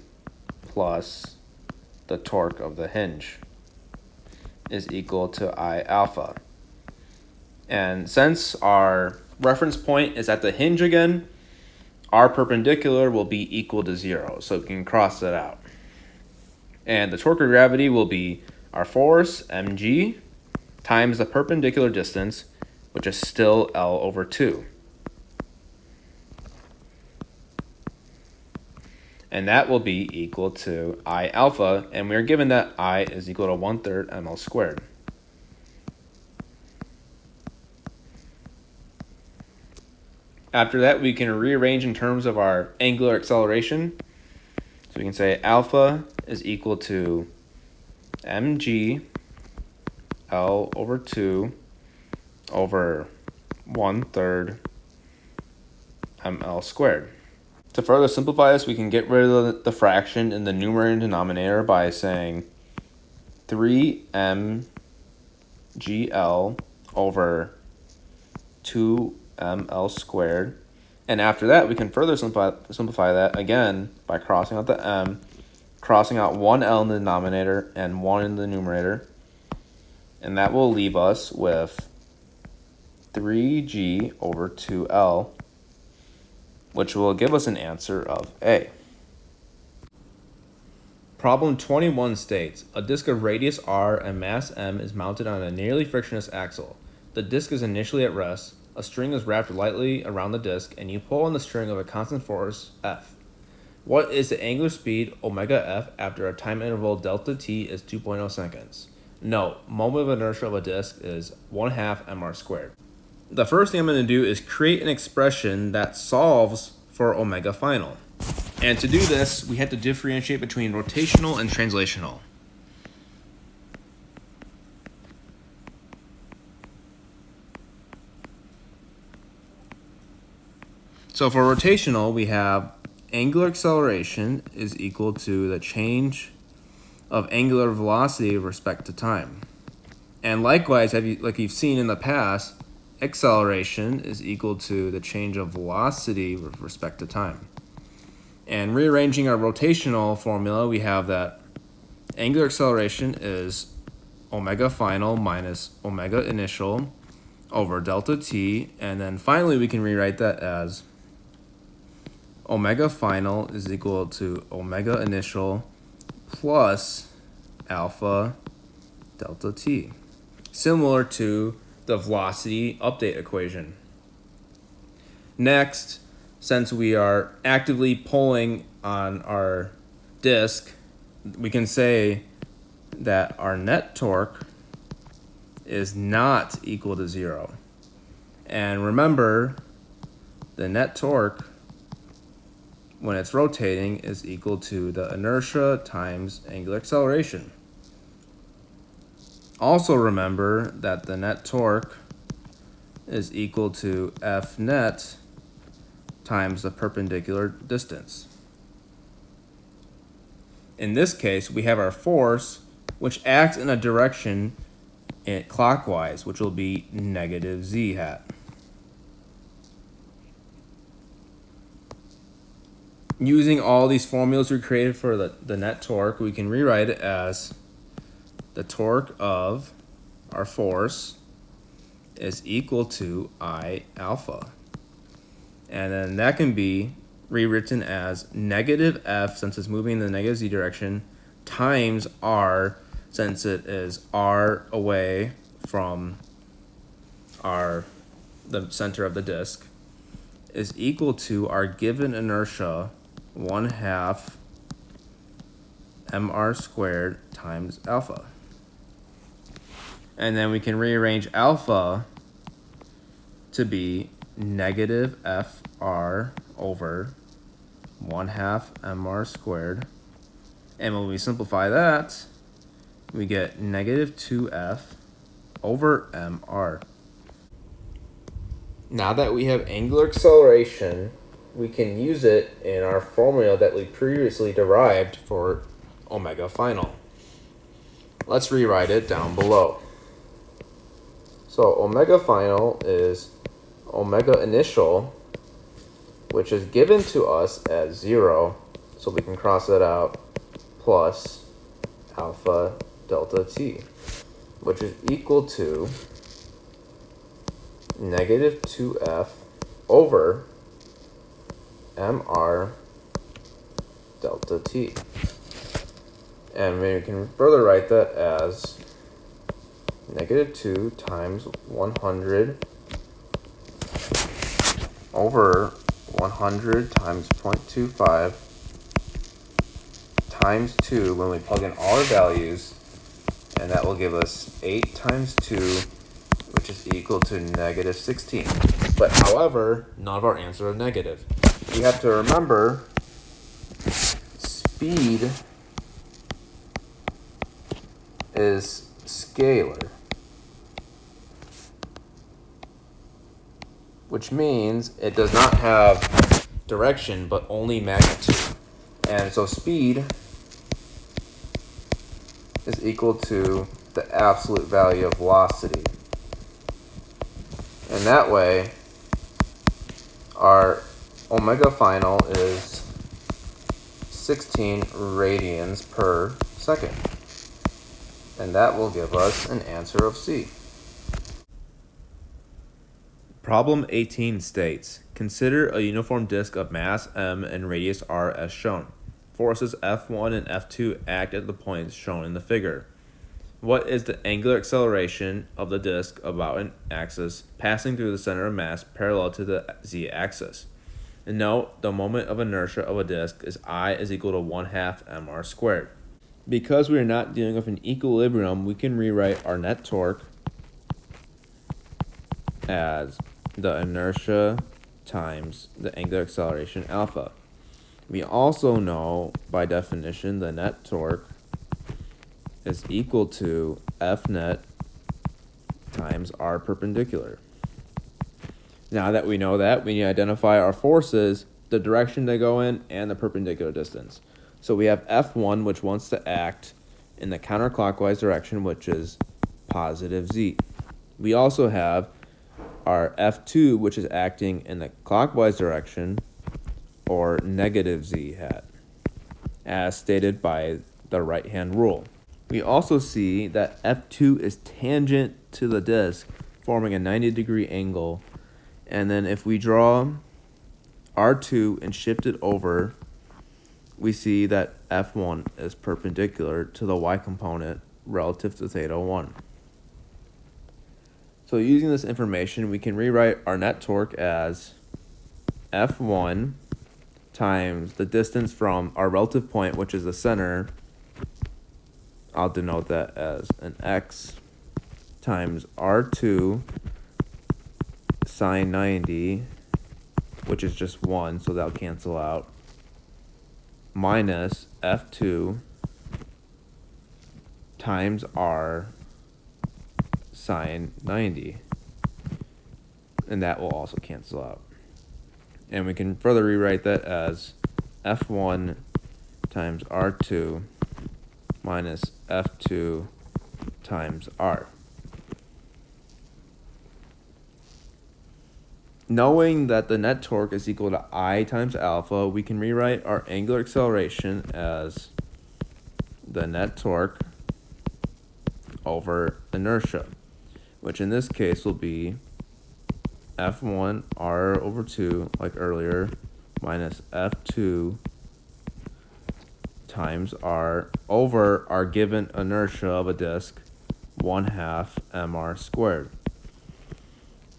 plus the torque of the hinge is equal to I alpha. And since our reference point is at the hinge again, our perpendicular will be equal to 0, so we can cross that out. And the torque of gravity will be our force, mg, times the perpendicular distance, which is still L over 2. And that will be equal to I alpha, and we are given that I is equal to 1/3 ml squared. After that, we can rearrange in terms of our angular acceleration. So we can say alpha is equal to mg L over 2 over 1/3 ml squared. To further simplify this, we can get rid of the fraction in the numerator and denominator by saying 3mgl over 2ml squared. And after that, we can further simplify that again by crossing out the m, crossing out one L in the denominator and 1 in the numerator. And that will leave us with 3g over 2L, which will give us an answer of A. Problem 21 states, a disc of radius r and mass m is mounted on a nearly frictionless axle. The disc is initially at rest, a string is wrapped lightly around the disc, and you pull on the string of a constant force F. What is the angular speed omega F after a time interval delta t is 2.0 seconds? Note, moment of inertia of a disc is 1/2 mr squared. The first thing I'm going to do is create an expression that solves for omega final. And to do this, we have to differentiate between rotational and translational. So for rotational, we have angular acceleration is equal to the change of angular velocity with respect to time. And likewise, like you've seen in the past, acceleration is equal to the change of velocity with respect to time. And rearranging our rotational formula, we have that angular acceleration is omega final minus omega initial over delta t, and then finally we can rewrite that as omega final is equal to omega initial plus alpha delta t, similar to the velocity update equation. Next, since we are actively pulling on our disc, we can say that our net torque is not equal to 0. And remember, the net torque, when it's rotating, is equal to the inertia times angular acceleration. Also remember that the net torque is equal to F net times the perpendicular distance. In this case, we have our force, which acts in a direction it clockwise, which will be negative z hat. Using all these formulas we created for the net torque, we can rewrite it as the torque of our force is equal to I alpha. And then that can be rewritten as negative F, since it's moving in the negative z direction, times R, since it is R away from the center of the disc, is equal to our given inertia 1/2 mr squared times alpha. And then we can rearrange alpha to be negative FR over 1/2 mr squared. And when we simplify that, we get negative 2F over mr. Now that we have angular acceleration, we can use it in our formula that we previously derived for omega final. Let's rewrite it down below. So omega final is omega initial, which is given to us as 0, so we can cross that out, plus alpha delta t, which is equal to negative 2F over mr delta t. And we can further write that as negative 2 times 100 over 100 times 0.25 times 2 when we plug in all our values, and that will give us 8 times 2, which is equal to negative 16. But however, none of our answers are negative. You have to remember speed is scalar, which means it does not have direction but only magnitude. And so speed is equal to the absolute value of velocity. And that way, our omega final is 16 radians per second. And that will give us an answer of C. Problem 18 states, consider a uniform disk of mass m and radius r as shown. Forces F1 and F2 act at the points shown in the figure. What is the angular acceleration of the disk about an axis passing through the center of mass parallel to the z-axis? And note, the moment of inertia of a disk is I is equal to 1/2 mr squared. Because we are not dealing with an equilibrium, we can rewrite our net torque as the inertia times the angular acceleration alpha. We also know, by definition, the net torque is equal to F net times R perpendicular. Now that we know that, we need to identify our forces, the direction they go in, and the perpendicular distance. So we have F1, which wants to act in the counterclockwise direction, which is positive z. We also have our F2, which is acting in the clockwise direction, or negative z hat, as stated by the right-hand rule. We also see that F2 is tangent to the disk, forming a 90-degree angle. And then if we draw R2 and shift it over, we see that F1 is perpendicular to the y component relative to theta 1. So using this information, we can rewrite our net torque as F1 times the distance from our relative point, which is the center. I'll denote that as an x, times R2 sine 90, which is just 1, so that'll cancel out, minus F2 times R sine 90, and that will also cancel out. And we can further rewrite that as F1 times R2 minus F2 times R. Knowing that the net torque is equal to I times alpha, we can rewrite our angular acceleration as the net torque over inertia, which in this case will be F1 R over 2, like earlier, minus F2 times R over our given inertia of a disk, 1/2 mr squared.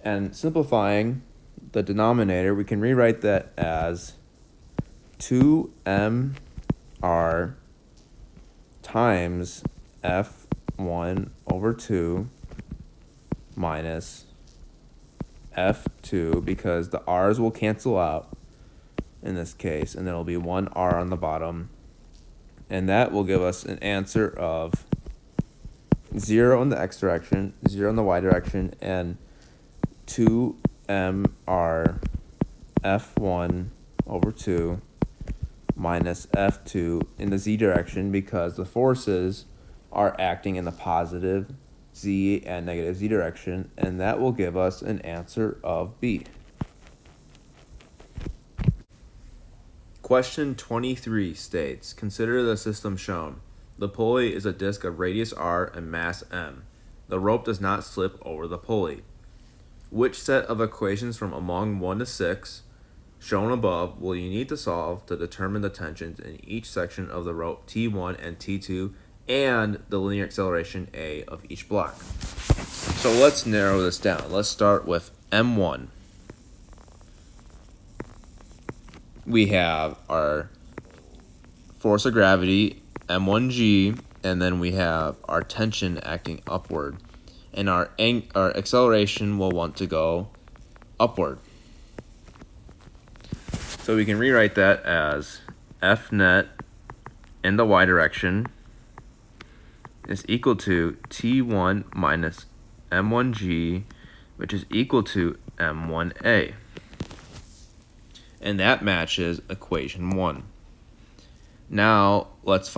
And simplifying the denominator, we can rewrite that as 2mr times F1 over 2 minus F2, because the r's will cancel out in this case, and there will be one r on the bottom, and that will give us an answer of 0 in the x direction, 0 in the y direction, and 2mr F1 over 2 minus F2 in the z direction, because the forces are acting in the positive z and negative z direction, and that will give us an answer of B. Question 23 states, consider the system shown. The pulley is a disc of radius r and mass m. The rope does not slip over the pulley. Which set of equations from among 1 to 6 shown above will you need to solve to determine the tensions in each section of the rope T1 and T2 and the linear acceleration A of each block? So let's narrow this down. Let's start with M1. We have our force of gravity, M1G, and then we have our tension acting upward. And our acceleration will want to go upward. So we can rewrite that as F net in the y direction is equal to T1 minus M1G, which is equal to M1A. And that matches equation 1. Now let's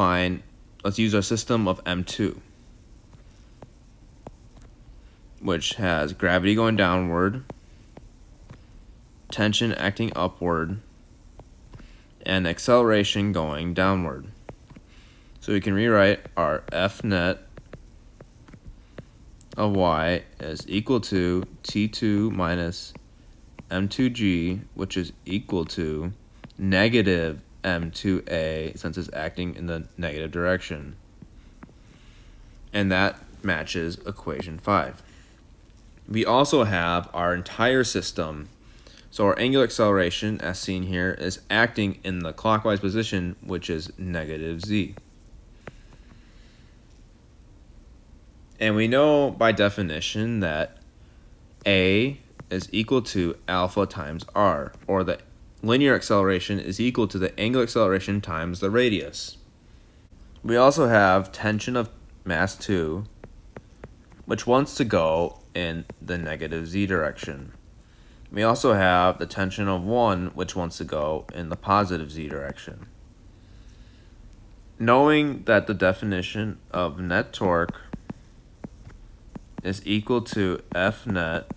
use our system of M2, which has gravity going downward, tension acting upward, and acceleration going downward. So we can rewrite our F net of y is equal to T2 minus M2G, which is equal to negative M2A, since it's acting in the negative direction. And that matches equation 5. We also have our entire system. So our angular acceleration, as seen here, is acting in the clockwise position, which is negative z. And we know by definition that A is equal to alpha times r, or the linear acceleration is equal to the angular acceleration times the radius. We also have tension of mass 2, which wants to go in the negative z direction. We also have the tension of 1, which wants to go in the positive z direction. Knowing that the definition of net torque is equal to F net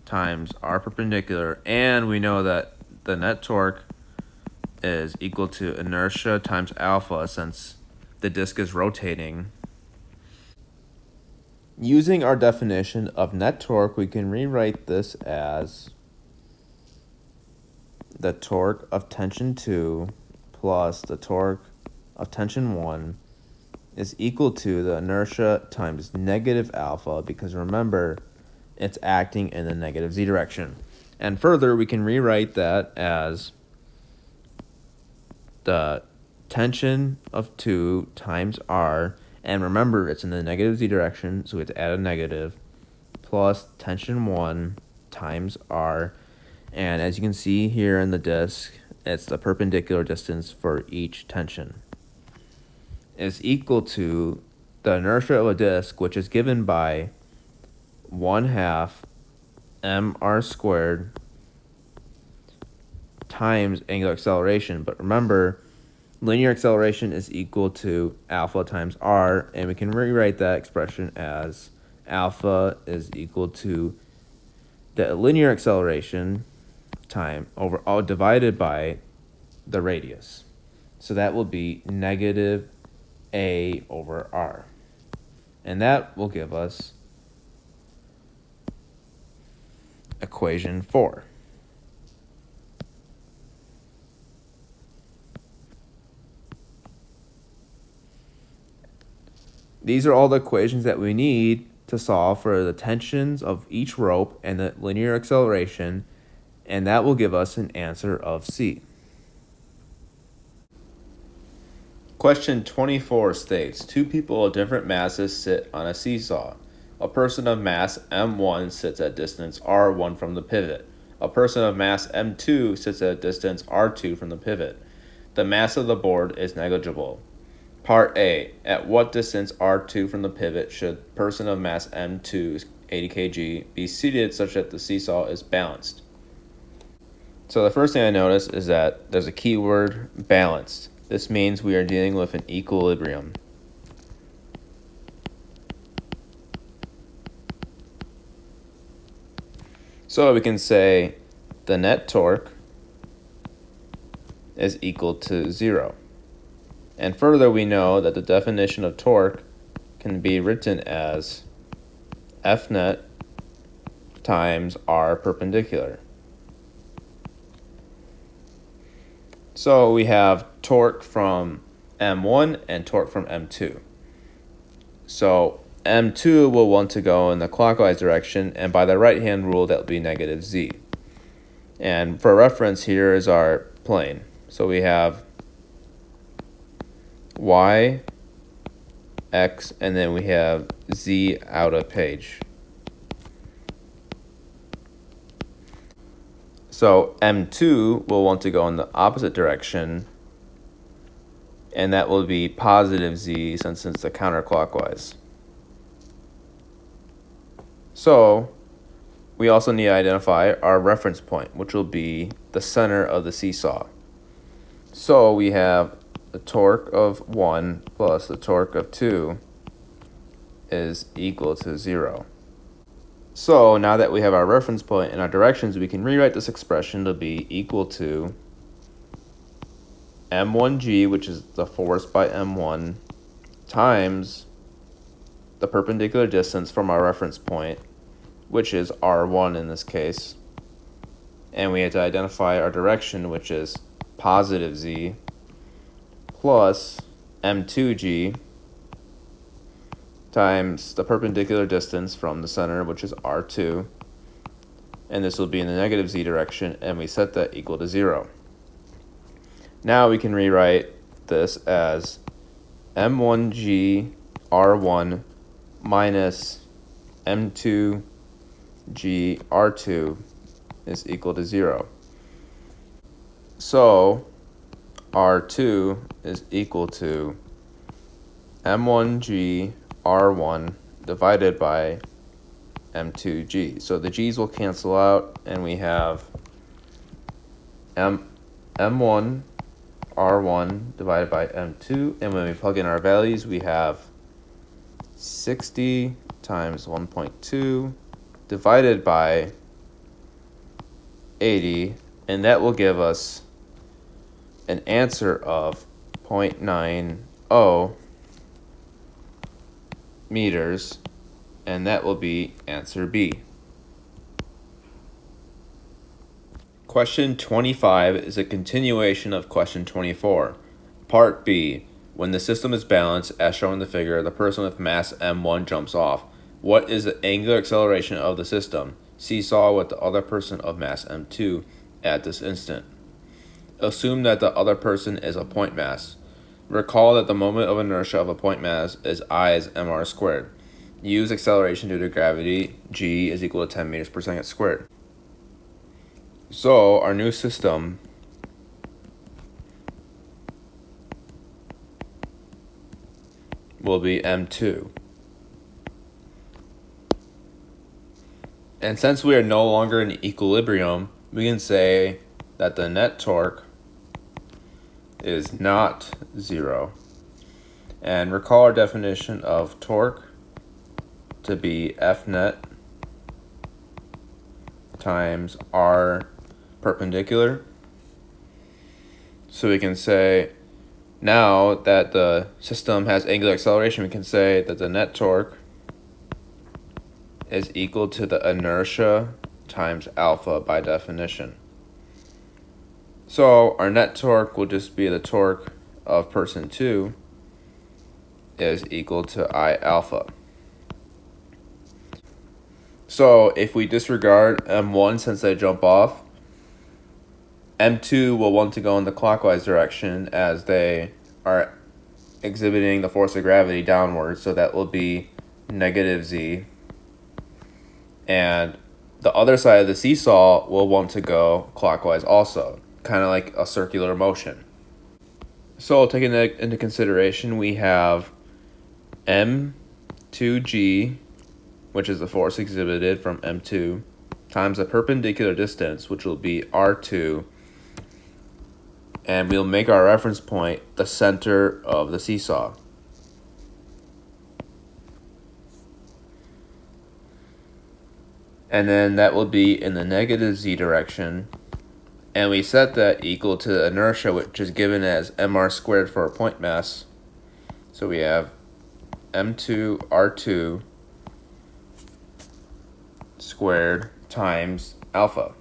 times r perpendicular, and we know that the net torque is equal to inertia times alpha, since the disk is rotating. Using our definition of net torque, we can rewrite this as the torque of tension 2 plus the torque of tension 1 is equal to the inertia times negative alpha, because remember, it's acting in the negative z direction. And further, we can rewrite that as the tension of 2 times r, and remember, it's in the negative z direction, so we have to add a negative, plus tension 1 times r, and as you can see here in the disk, it's the perpendicular distance for each tension, is equal to the inertia of a disk, which is given by 1/2 mr squared times angular acceleration. But remember, linear acceleration is equal to alpha times r, and we can rewrite that expression as alpha is equal to the linear acceleration time over all divided by the radius. So that will be negative a over r. And that will give us equation 4. These are all the equations that we need to solve for the tensions of each rope and the linear acceleration, and that will give us an answer of C. Question 24 states, 2 people of different masses sit on a seesaw. A person of mass m1 sits at distance r1 from the pivot. A person of mass m2 sits at distance r2 from the pivot. The mass of the board is negligible. Part A. At what distance r2 from the pivot should person of mass m2, 80 kg, be seated such that the seesaw is balanced? So the first thing I notice is that there's a keyword balanced. This means we are dealing with an equilibrium. So we can say the net torque is equal to 0. And further, we know that the definition of torque can be written as F net times R perpendicular. So we have torque from M1 and torque from M2. So M2 will want to go in the clockwise direction, and by the right-hand rule, that will be negative Z. And for reference, here is our plane. So we have Y, X, and then we have Z out of page. So M2 will want to go in the opposite direction, and that will be positive Z since it's the counterclockwise. So we also need to identify our reference point, which will be the center of the seesaw. So we have the torque of 1 plus the torque of 2 is equal to 0. So now that we have our reference point and our directions, we can rewrite this expression to be equal to m1g, which is the force by m1, times the perpendicular distance from our reference point, which is r1 in this case. And we have to identify our direction, which is positive z, plus m2g times the perpendicular distance from the center, which is r2, and this will be in the negative z direction, and we set that equal to 0. Now we can rewrite this as m1g r1 minus m2g r2 is equal to 0. So r2 is equal to m1g r1 divided by m2g. So the g's will cancel out, and we have m1 r1 divided by m2, and when we plug in our values, we have 60 times 1.2 divided by 80, and that will give us an answer of 0.90 meters, and that will be answer B. Question 25 is a continuation of question 24. Part B. When the system is balanced, as shown in the figure, the person with mass m1 jumps off. What is the angular acceleration of the system? Seesaw with the other person of mass m2 at this instant. Assume that the other person is a point mass. Recall that the moment of inertia of a point mass is I as mr squared. Use acceleration due to gravity, g is equal to 10 meters per second squared. So our new system will be m2. And since we are no longer in equilibrium, we can say that the net torque is not 0. And recall our definition of torque to be F net times r perpendicular. So we can say, now that the system has angular acceleration, we can say that the net torque is equal to the inertia times alpha by definition. So our net torque will just be the torque of person 2 is equal to I alpha. So if we disregard M1 since they jump off, M2 will want to go in the clockwise direction as they are exhibiting the force of gravity downwards, so that will be negative z. And the other side of the seesaw will want to go clockwise also, kind of like a circular motion. So taking that into consideration, we have M2g, which is the force exhibited from M2, times the perpendicular distance, which will be R2, and we'll make our reference point the center of the seesaw. And then that will be in the negative z direction, and we set that equal to the inertia, which is given as mr squared for a point mass. So we have m2 r2 squared times alpha.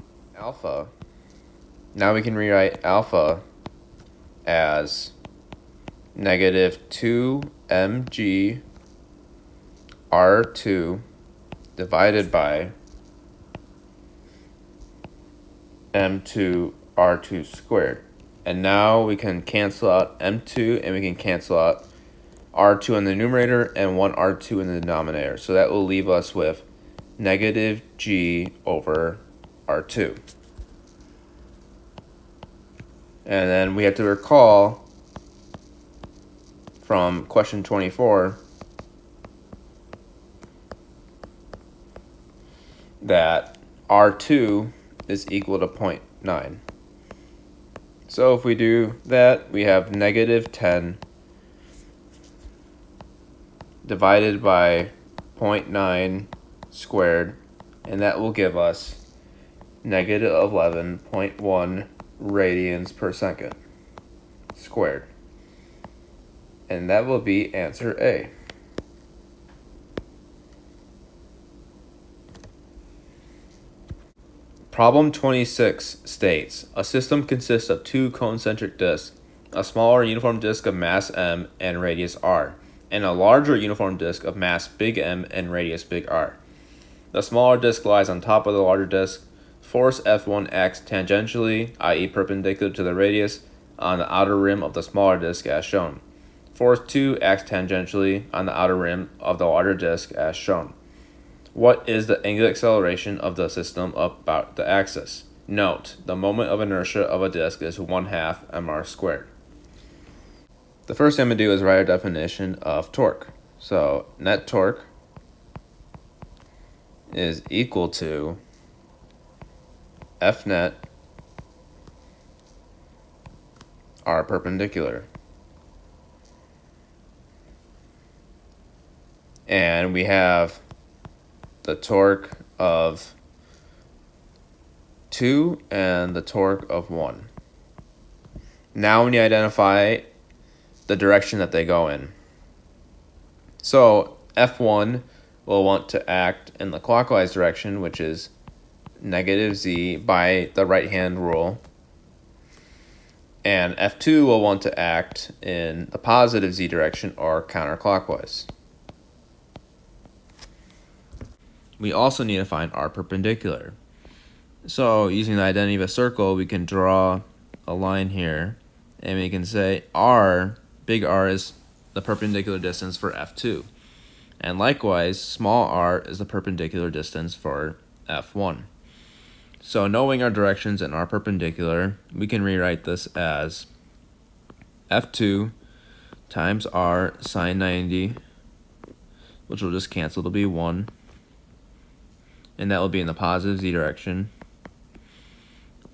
Now we can rewrite alpha as negative 2 mg r2 divided by m2 r2 squared. And now we can cancel out m2 and we can cancel out r2 in the numerator and 1 r2 in the denominator. So that will leave us with negative g over r2. And then we have to recall from question 24 that r2 is equal to 0.9. So if we do that, we have negative 10 divided by 0.9 squared, and that will give us negative 11.1 radians per second squared. And that will be answer A. Problem 26 states, a system consists of two concentric disks, a smaller uniform disk of mass m and radius r, and a larger uniform disk of mass big M and radius big R. The smaller disk lies on top of the larger disk. Force F1 acts tangentially, i.e. perpendicular to the radius, on the outer rim of the smaller disk as shown. Force 2 acts tangentially on the outer rim of the larger disk as shown. What is the angular acceleration of the system about the axis? Note, the moment of inertia of a disk is 1/2 mr squared. The first thing I'm going to do is write a definition of torque. So net torque is equal to F net r perpendicular. And we have the torque of 2 and the torque of 1. Now we need to identify the direction that they go in. So F1 will want to act in the clockwise direction, which is negative z by the right hand rule. And F2 will want to act in the positive z direction or counterclockwise. We also need to find r perpendicular. So using the identity of a circle, we can draw a line here, and we can say r, big R, is the perpendicular distance for F2. And likewise, small r is the perpendicular distance for F1. So knowing our directions and r perpendicular, we can rewrite this as F2 times r sine 90, which will just cancel to be 1. And that will be in the positive z direction,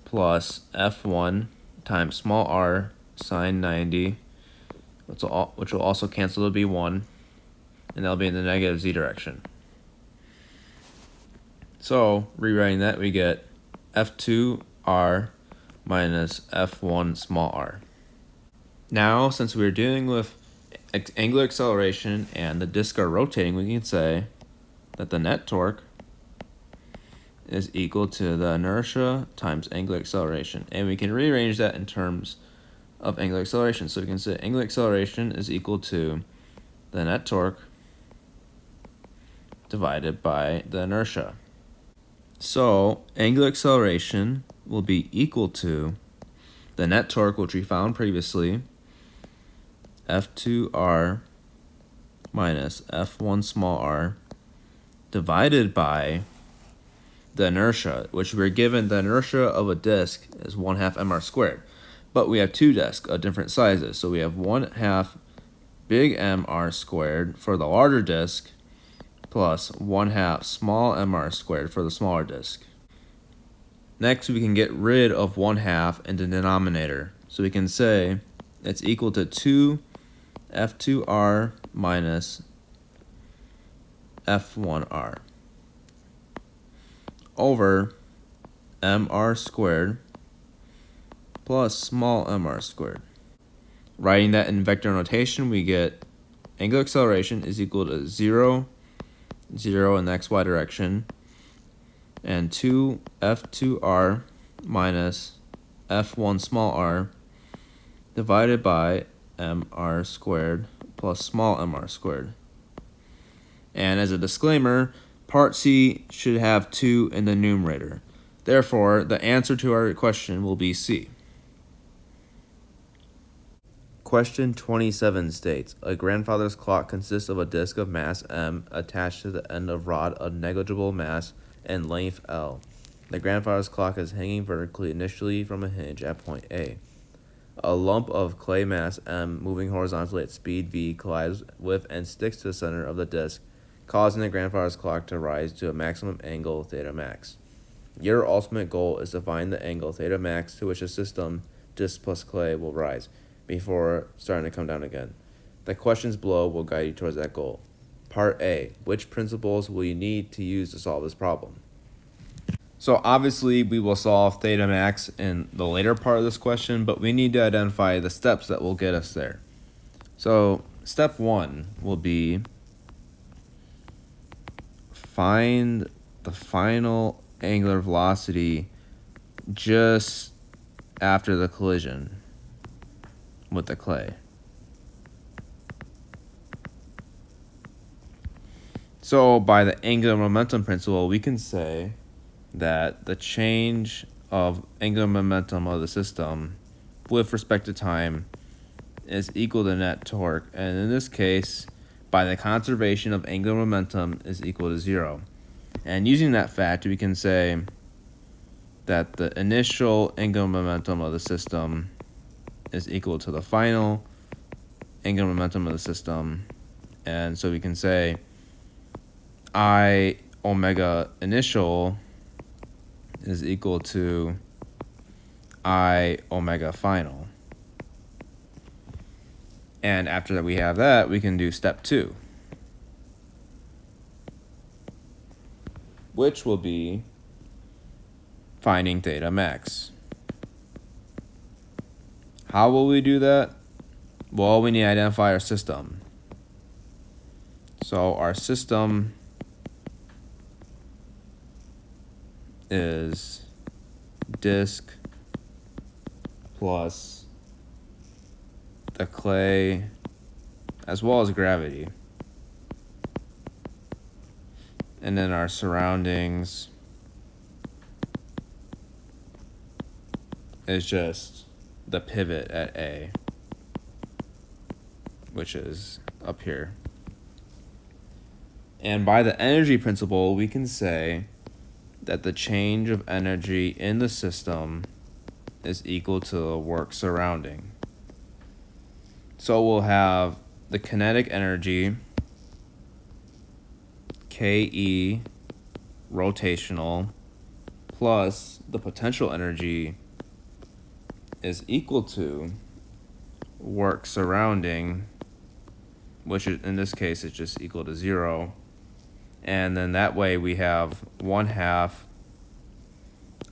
plus F1 times small r sine 90, which will also cancel to be 1, and that will be in the negative z direction. So rewriting that, we get F2r minus F1 small r. Now, since we're dealing with angular acceleration and the discs are rotating, we can say that the net torque is equal to the inertia times angular acceleration. And we can rearrange that in terms of angular acceleration. So we can say angular acceleration is equal to the net torque divided by the inertia. So angular acceleration will be equal to the net torque, which we found previously, F2r minus F1 small r, divided by the inertia, which we're given the inertia of a disk is 1/2 mr squared. But we have two disks of different sizes, so we have 1/2 big mr squared for the larger disk plus 1/2 small mr squared for the smaller disk. Next, we can get rid of 1/2 in the denominator. So we can say it's equal to 2 F2r minus F1r over mr squared plus small mr squared. Writing that in vector notation, we get angular acceleration is equal to 0, 0 in the xy direction, and 2 F2r minus F1 small r divided by mr squared plus small mr squared. And as a disclaimer, part C should have 2 in the numerator. Therefore, the answer to our question will be C. Question 27 states, a grandfather's clock consists of a disc of mass M attached to the end of rod of negligible mass and length L. The grandfather's clock is hanging vertically initially from a hinge at point A. A lump of clay mass M moving horizontally at speed v collides with and sticks to the center of the disc, causing the grandfather's clock to rise to a maximum angle theta max. Your ultimate goal is to find the angle theta max to which a system, disc plus clay, will rise before starting to come down again. The questions below will guide you towards that goal. Part A, which principles will you need to use to solve this problem? So obviously we will solve theta max in the later part of this question, but we need to identify the steps that will get us there. So step 1 will be find the final angular velocity just after the collision with the clay. So by the angular momentum principle, we can say that the change of angular momentum of the system with respect to time is equal to net torque, and in this case, by the conservation of angular momentum is equal to 0. And using that fact, we can say that the initial angular momentum of the system is equal to the final angular momentum of the system. And so we can say I omega initial is equal to I omega final. And after that we have that, we can do step 2, which will be finding theta max. How will we do that? Well, we need to identify our system. So our system is disk plus the clay as well as gravity. And then our surroundings is just the pivot at A, which is up here. And by the energy principle, we can say that the change of energy in the system is equal to the work surrounding. So we'll have the kinetic energy, KE rotational, plus the potential energy is equal to work surrounding, which is, in this case is just equal to 0, And then that way we have 1/2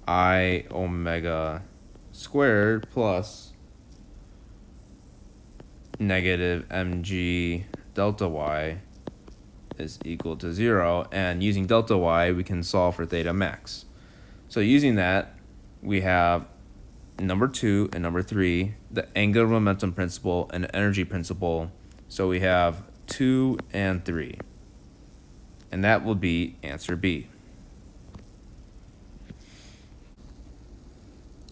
I omega squared plus negative mg delta y is equal to 0. And using delta y, we can solve for theta max. So using that, we have number 2 and number 3, the angular momentum principle and the energy principle. So we have 2 and 3. And that will be answer B.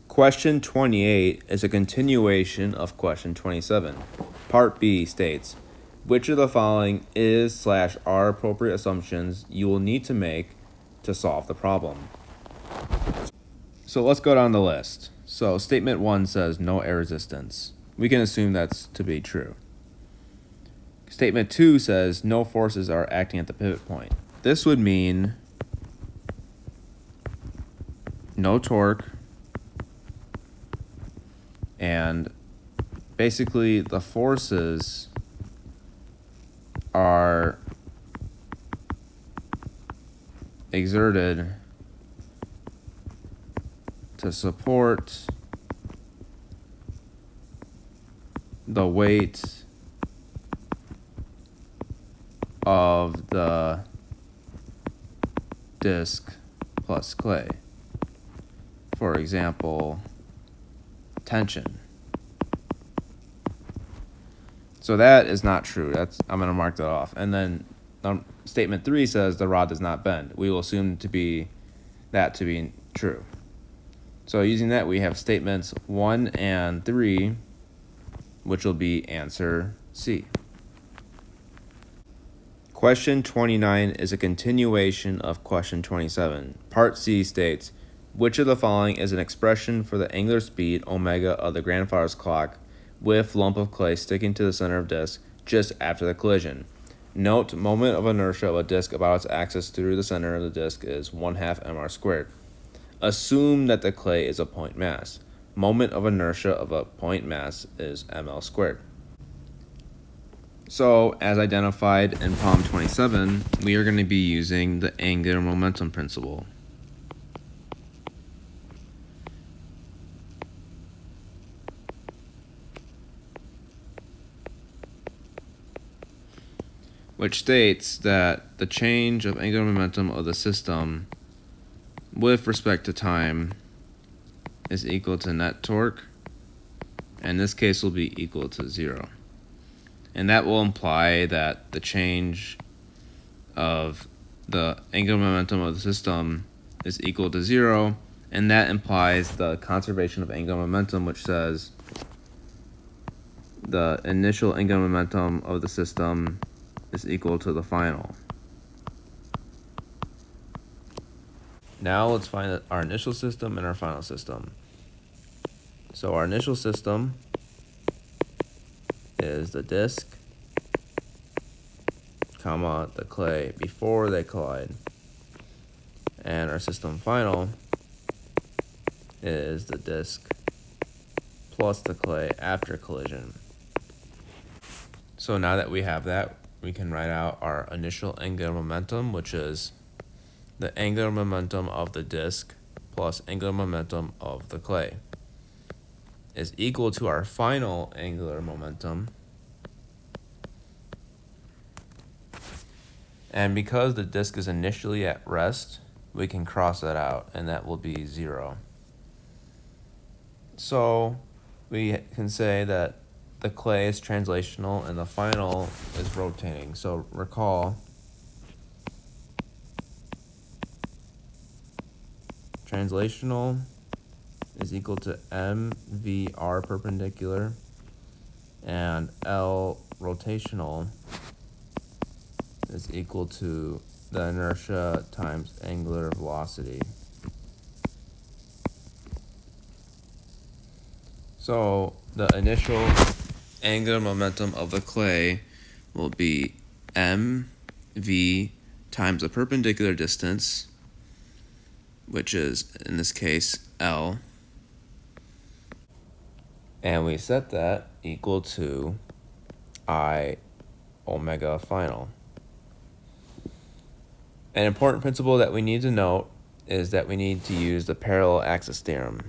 Question 28 is a continuation of question 27. Part B states, which of the following is/are appropriate assumptions you will need to make to solve the problem? So let's go down the list. So statement 1 says no air resistance. We can assume that's to be true. Statement 2 says no forces are acting at the pivot point. This would mean no torque, and basically the forces are exerted to support the weight of the disc plus clay. For example, tension. So that is not true. I'm going to mark that off. And then statement 3 says the rod does not bend. We will assume that to be true. So using that, we have statements 1 and 3, which will be answer C. Question 29 is a continuation of question 27. Part C states, which of the following is an expression for the angular speed omega of the grandfather's clock with lump of clay sticking to the center of disc just after the collision? Note, moment of inertia of a disc about its axis through the center of the disc is 1/2 mr squared. Assume that the clay is a point mass. Moment of inertia of a point mass is ml squared. So, as identified in problem 27, we are going to be using the angular momentum principle. Which states that the change of angular momentum of the system with respect to time is equal to net torque, and this case will be equal to 0. And that will imply that the change of the angular momentum of the system is equal to 0, and that implies the conservation of angular momentum, which says the initial angular momentum of the system is equal to the final. Now let's find our initial system and our final system. So our initial system is the disc, comma, the clay before they collide. And our system final is the disc plus the clay after collision. So now that we have that, we can write out our initial angular momentum, which is the angular momentum of the disc plus angular momentum of the clay is equal to our final angular momentum. And because the disc is initially at rest, we can cross that out, and that will be 0. So we can say that the clay is translational and the final is rotating. So recall, translational is equal to mvr perpendicular, and L rotational is equal to the inertia times angular velocity. So the initial angular momentum of the clay will be mv times the perpendicular distance, which is in this case L, and we set that equal to I omega final. An important principle that we need to note is that we need to use the parallel axis theorem.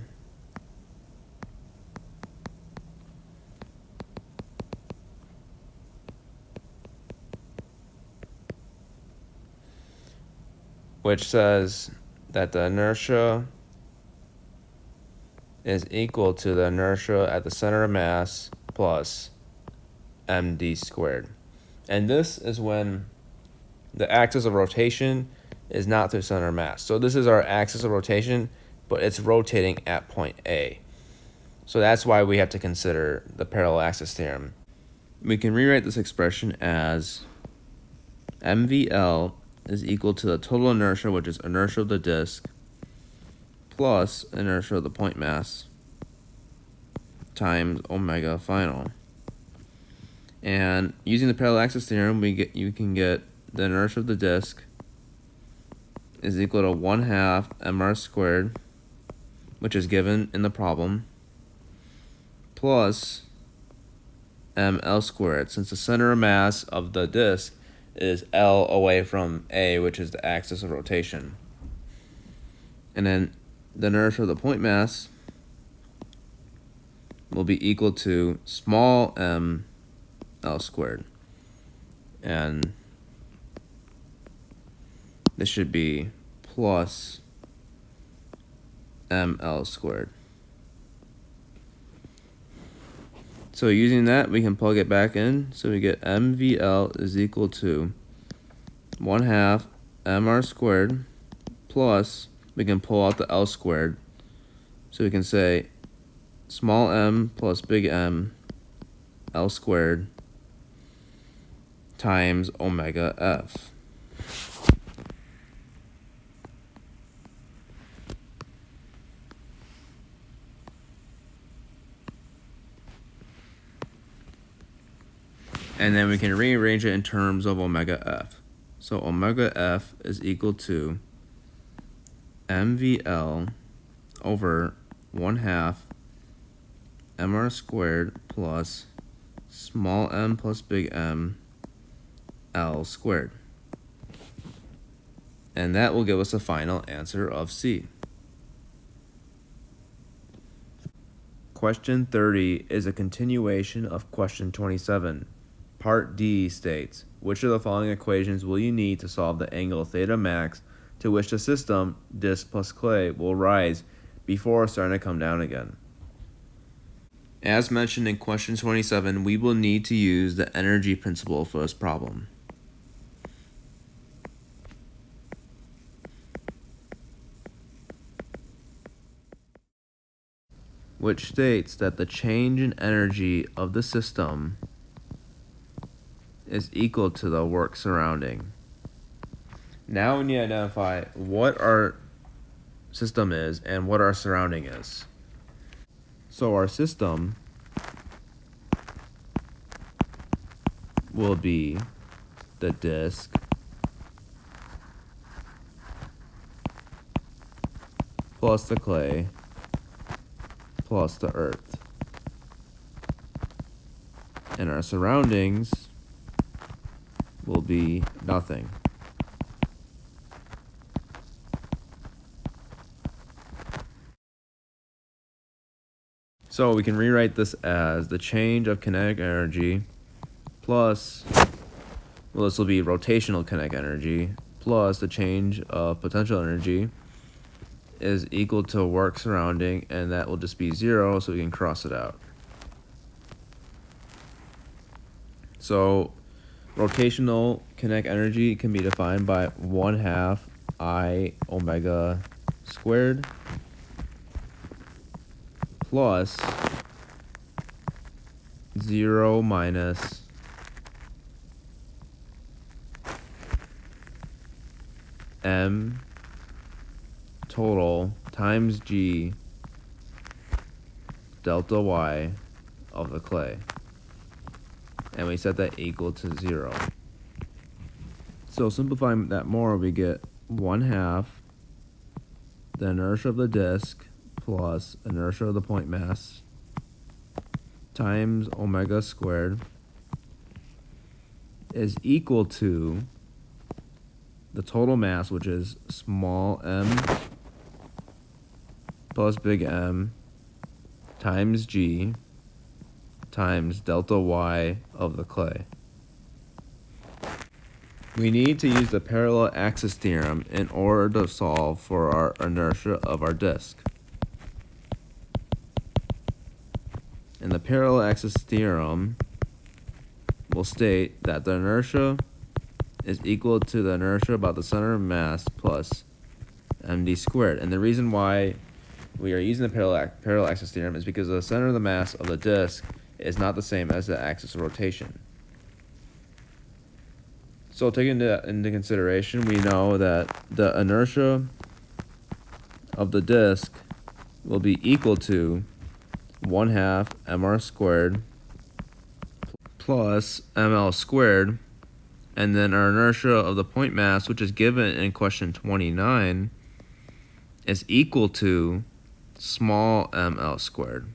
Which says that the inertia is equal to the inertia at the center of mass plus md squared. And this is when the axis of rotation is not through center of mass. So this is our axis of rotation, but it's rotating at point A. So that's why we have to consider the parallel axis theorem. We can rewrite this expression as MVL is equal to the total inertia, which is inertia of the disk, plus inertia of the point mass, times omega final. And using the parallel axis theorem, you can get the inertia of the disk is equal to 1/2 mr squared, which is given in the problem, plus ml squared, since the center of mass of the disk is L away from A, which is the axis of rotation. And then the inertia of the point mass will be equal to small m L squared. And this should be plus ml squared. So using that, we can plug it back in. So we get MVL is equal to 1/2 mr squared plus, we can pull out the L squared. So we can say small m plus big M L squared times omega F. And then we can rearrange it in terms of omega F. So omega F is equal to MVL over 1/2 mr squared plus small m plus big M L squared. And that will give us a final answer of C. Question 30 is a continuation of question 27. Part D states, which of the following equations will you need to solve the angle theta max to which the system, disk plus clay, will rise before starting to come down again? As mentioned in question 27, we will need to use the energy principle for this problem. Which states that the change in energy of the system is equal to the work surrounding. Now we need to identify what our system is and what our surrounding is. So our system will be the disk plus the clay plus the earth. And our surroundings will be nothing. So we can rewrite this as the change of kinetic energy plus, well, this will be rotational kinetic energy, plus the change of potential energy is equal to work surrounding, and that will just be 0, so we can cross it out. So rotational kinetic energy can be defined by 1/2 I omega squared plus 0 minus M total times G delta Y of the clay. And we set that equal to 0. So simplifying that more, we get 1/2 the inertia of the disk plus inertia of the point mass times omega squared is equal to the total mass, which is small m plus big M times G times delta Y of the clay. We need to use the parallel axis theorem in order to solve for our inertia of our disk. And the parallel axis theorem will state that the inertia is equal to the inertia about the center of mass plus md squared. And the reason why we are using the parallel axis theorem is because the center of the mass of the disk is not the same as the axis of rotation. So taking into consideration, we know that the inertia of the disk will be equal to 1/2 mr squared plus ml squared, and then our inertia of the point mass, which is given in question 29, is equal to small ml squared.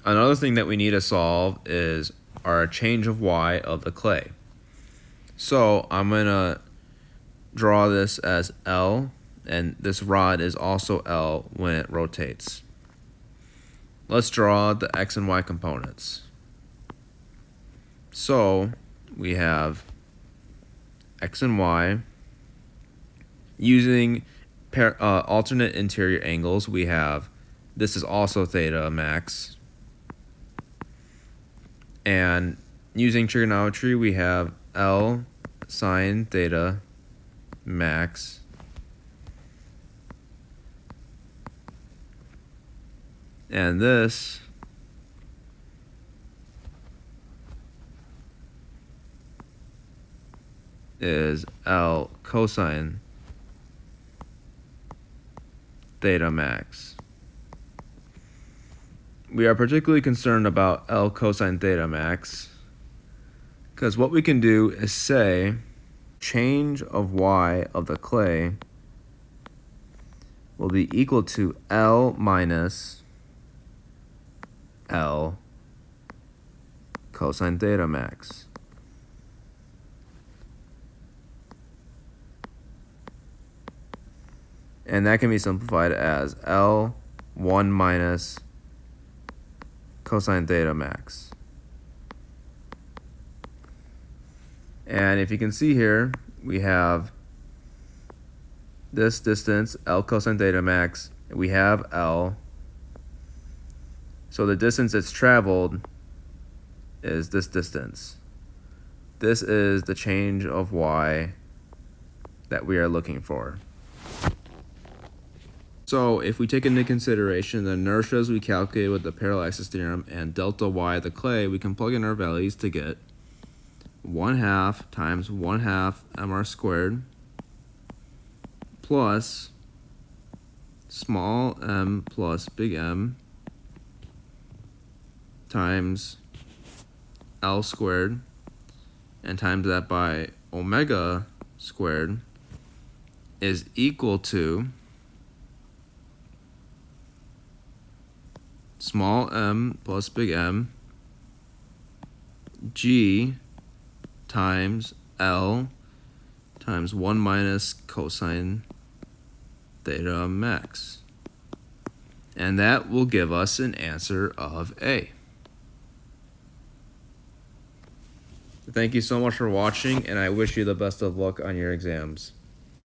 Another thing that we need to solve is our change of y of the clay. So I'm going to draw this as L, and this rod is also L when it rotates. Let's draw the x and y components. So we have x and y. Using alternate interior angles, we have, this is also theta max. And using trigonometry, we have L sine theta max and this is L cosine theta max. We are particularly concerned about L cosine theta max because what we can do is say change of y of the clay will be equal to L minus L cosine theta max. And that can be simplified as L1 minus cosine theta max. And if you can see here, we have this distance, L cosine theta max, we have L. So the distance that's traveled is this distance. This is the change of y that we are looking for. So if we take into consideration the inertias we calculated with the parallel axis theorem and delta y of the clay, we can plug in our values to get 1/2 times 1/2 mr squared plus small m plus big M times L squared and times that by omega squared is equal to small m plus big M G times L times 1 minus cosine theta max. And that will give us an answer of A. Thank you so much for watching, and I wish you the best of luck on your exams.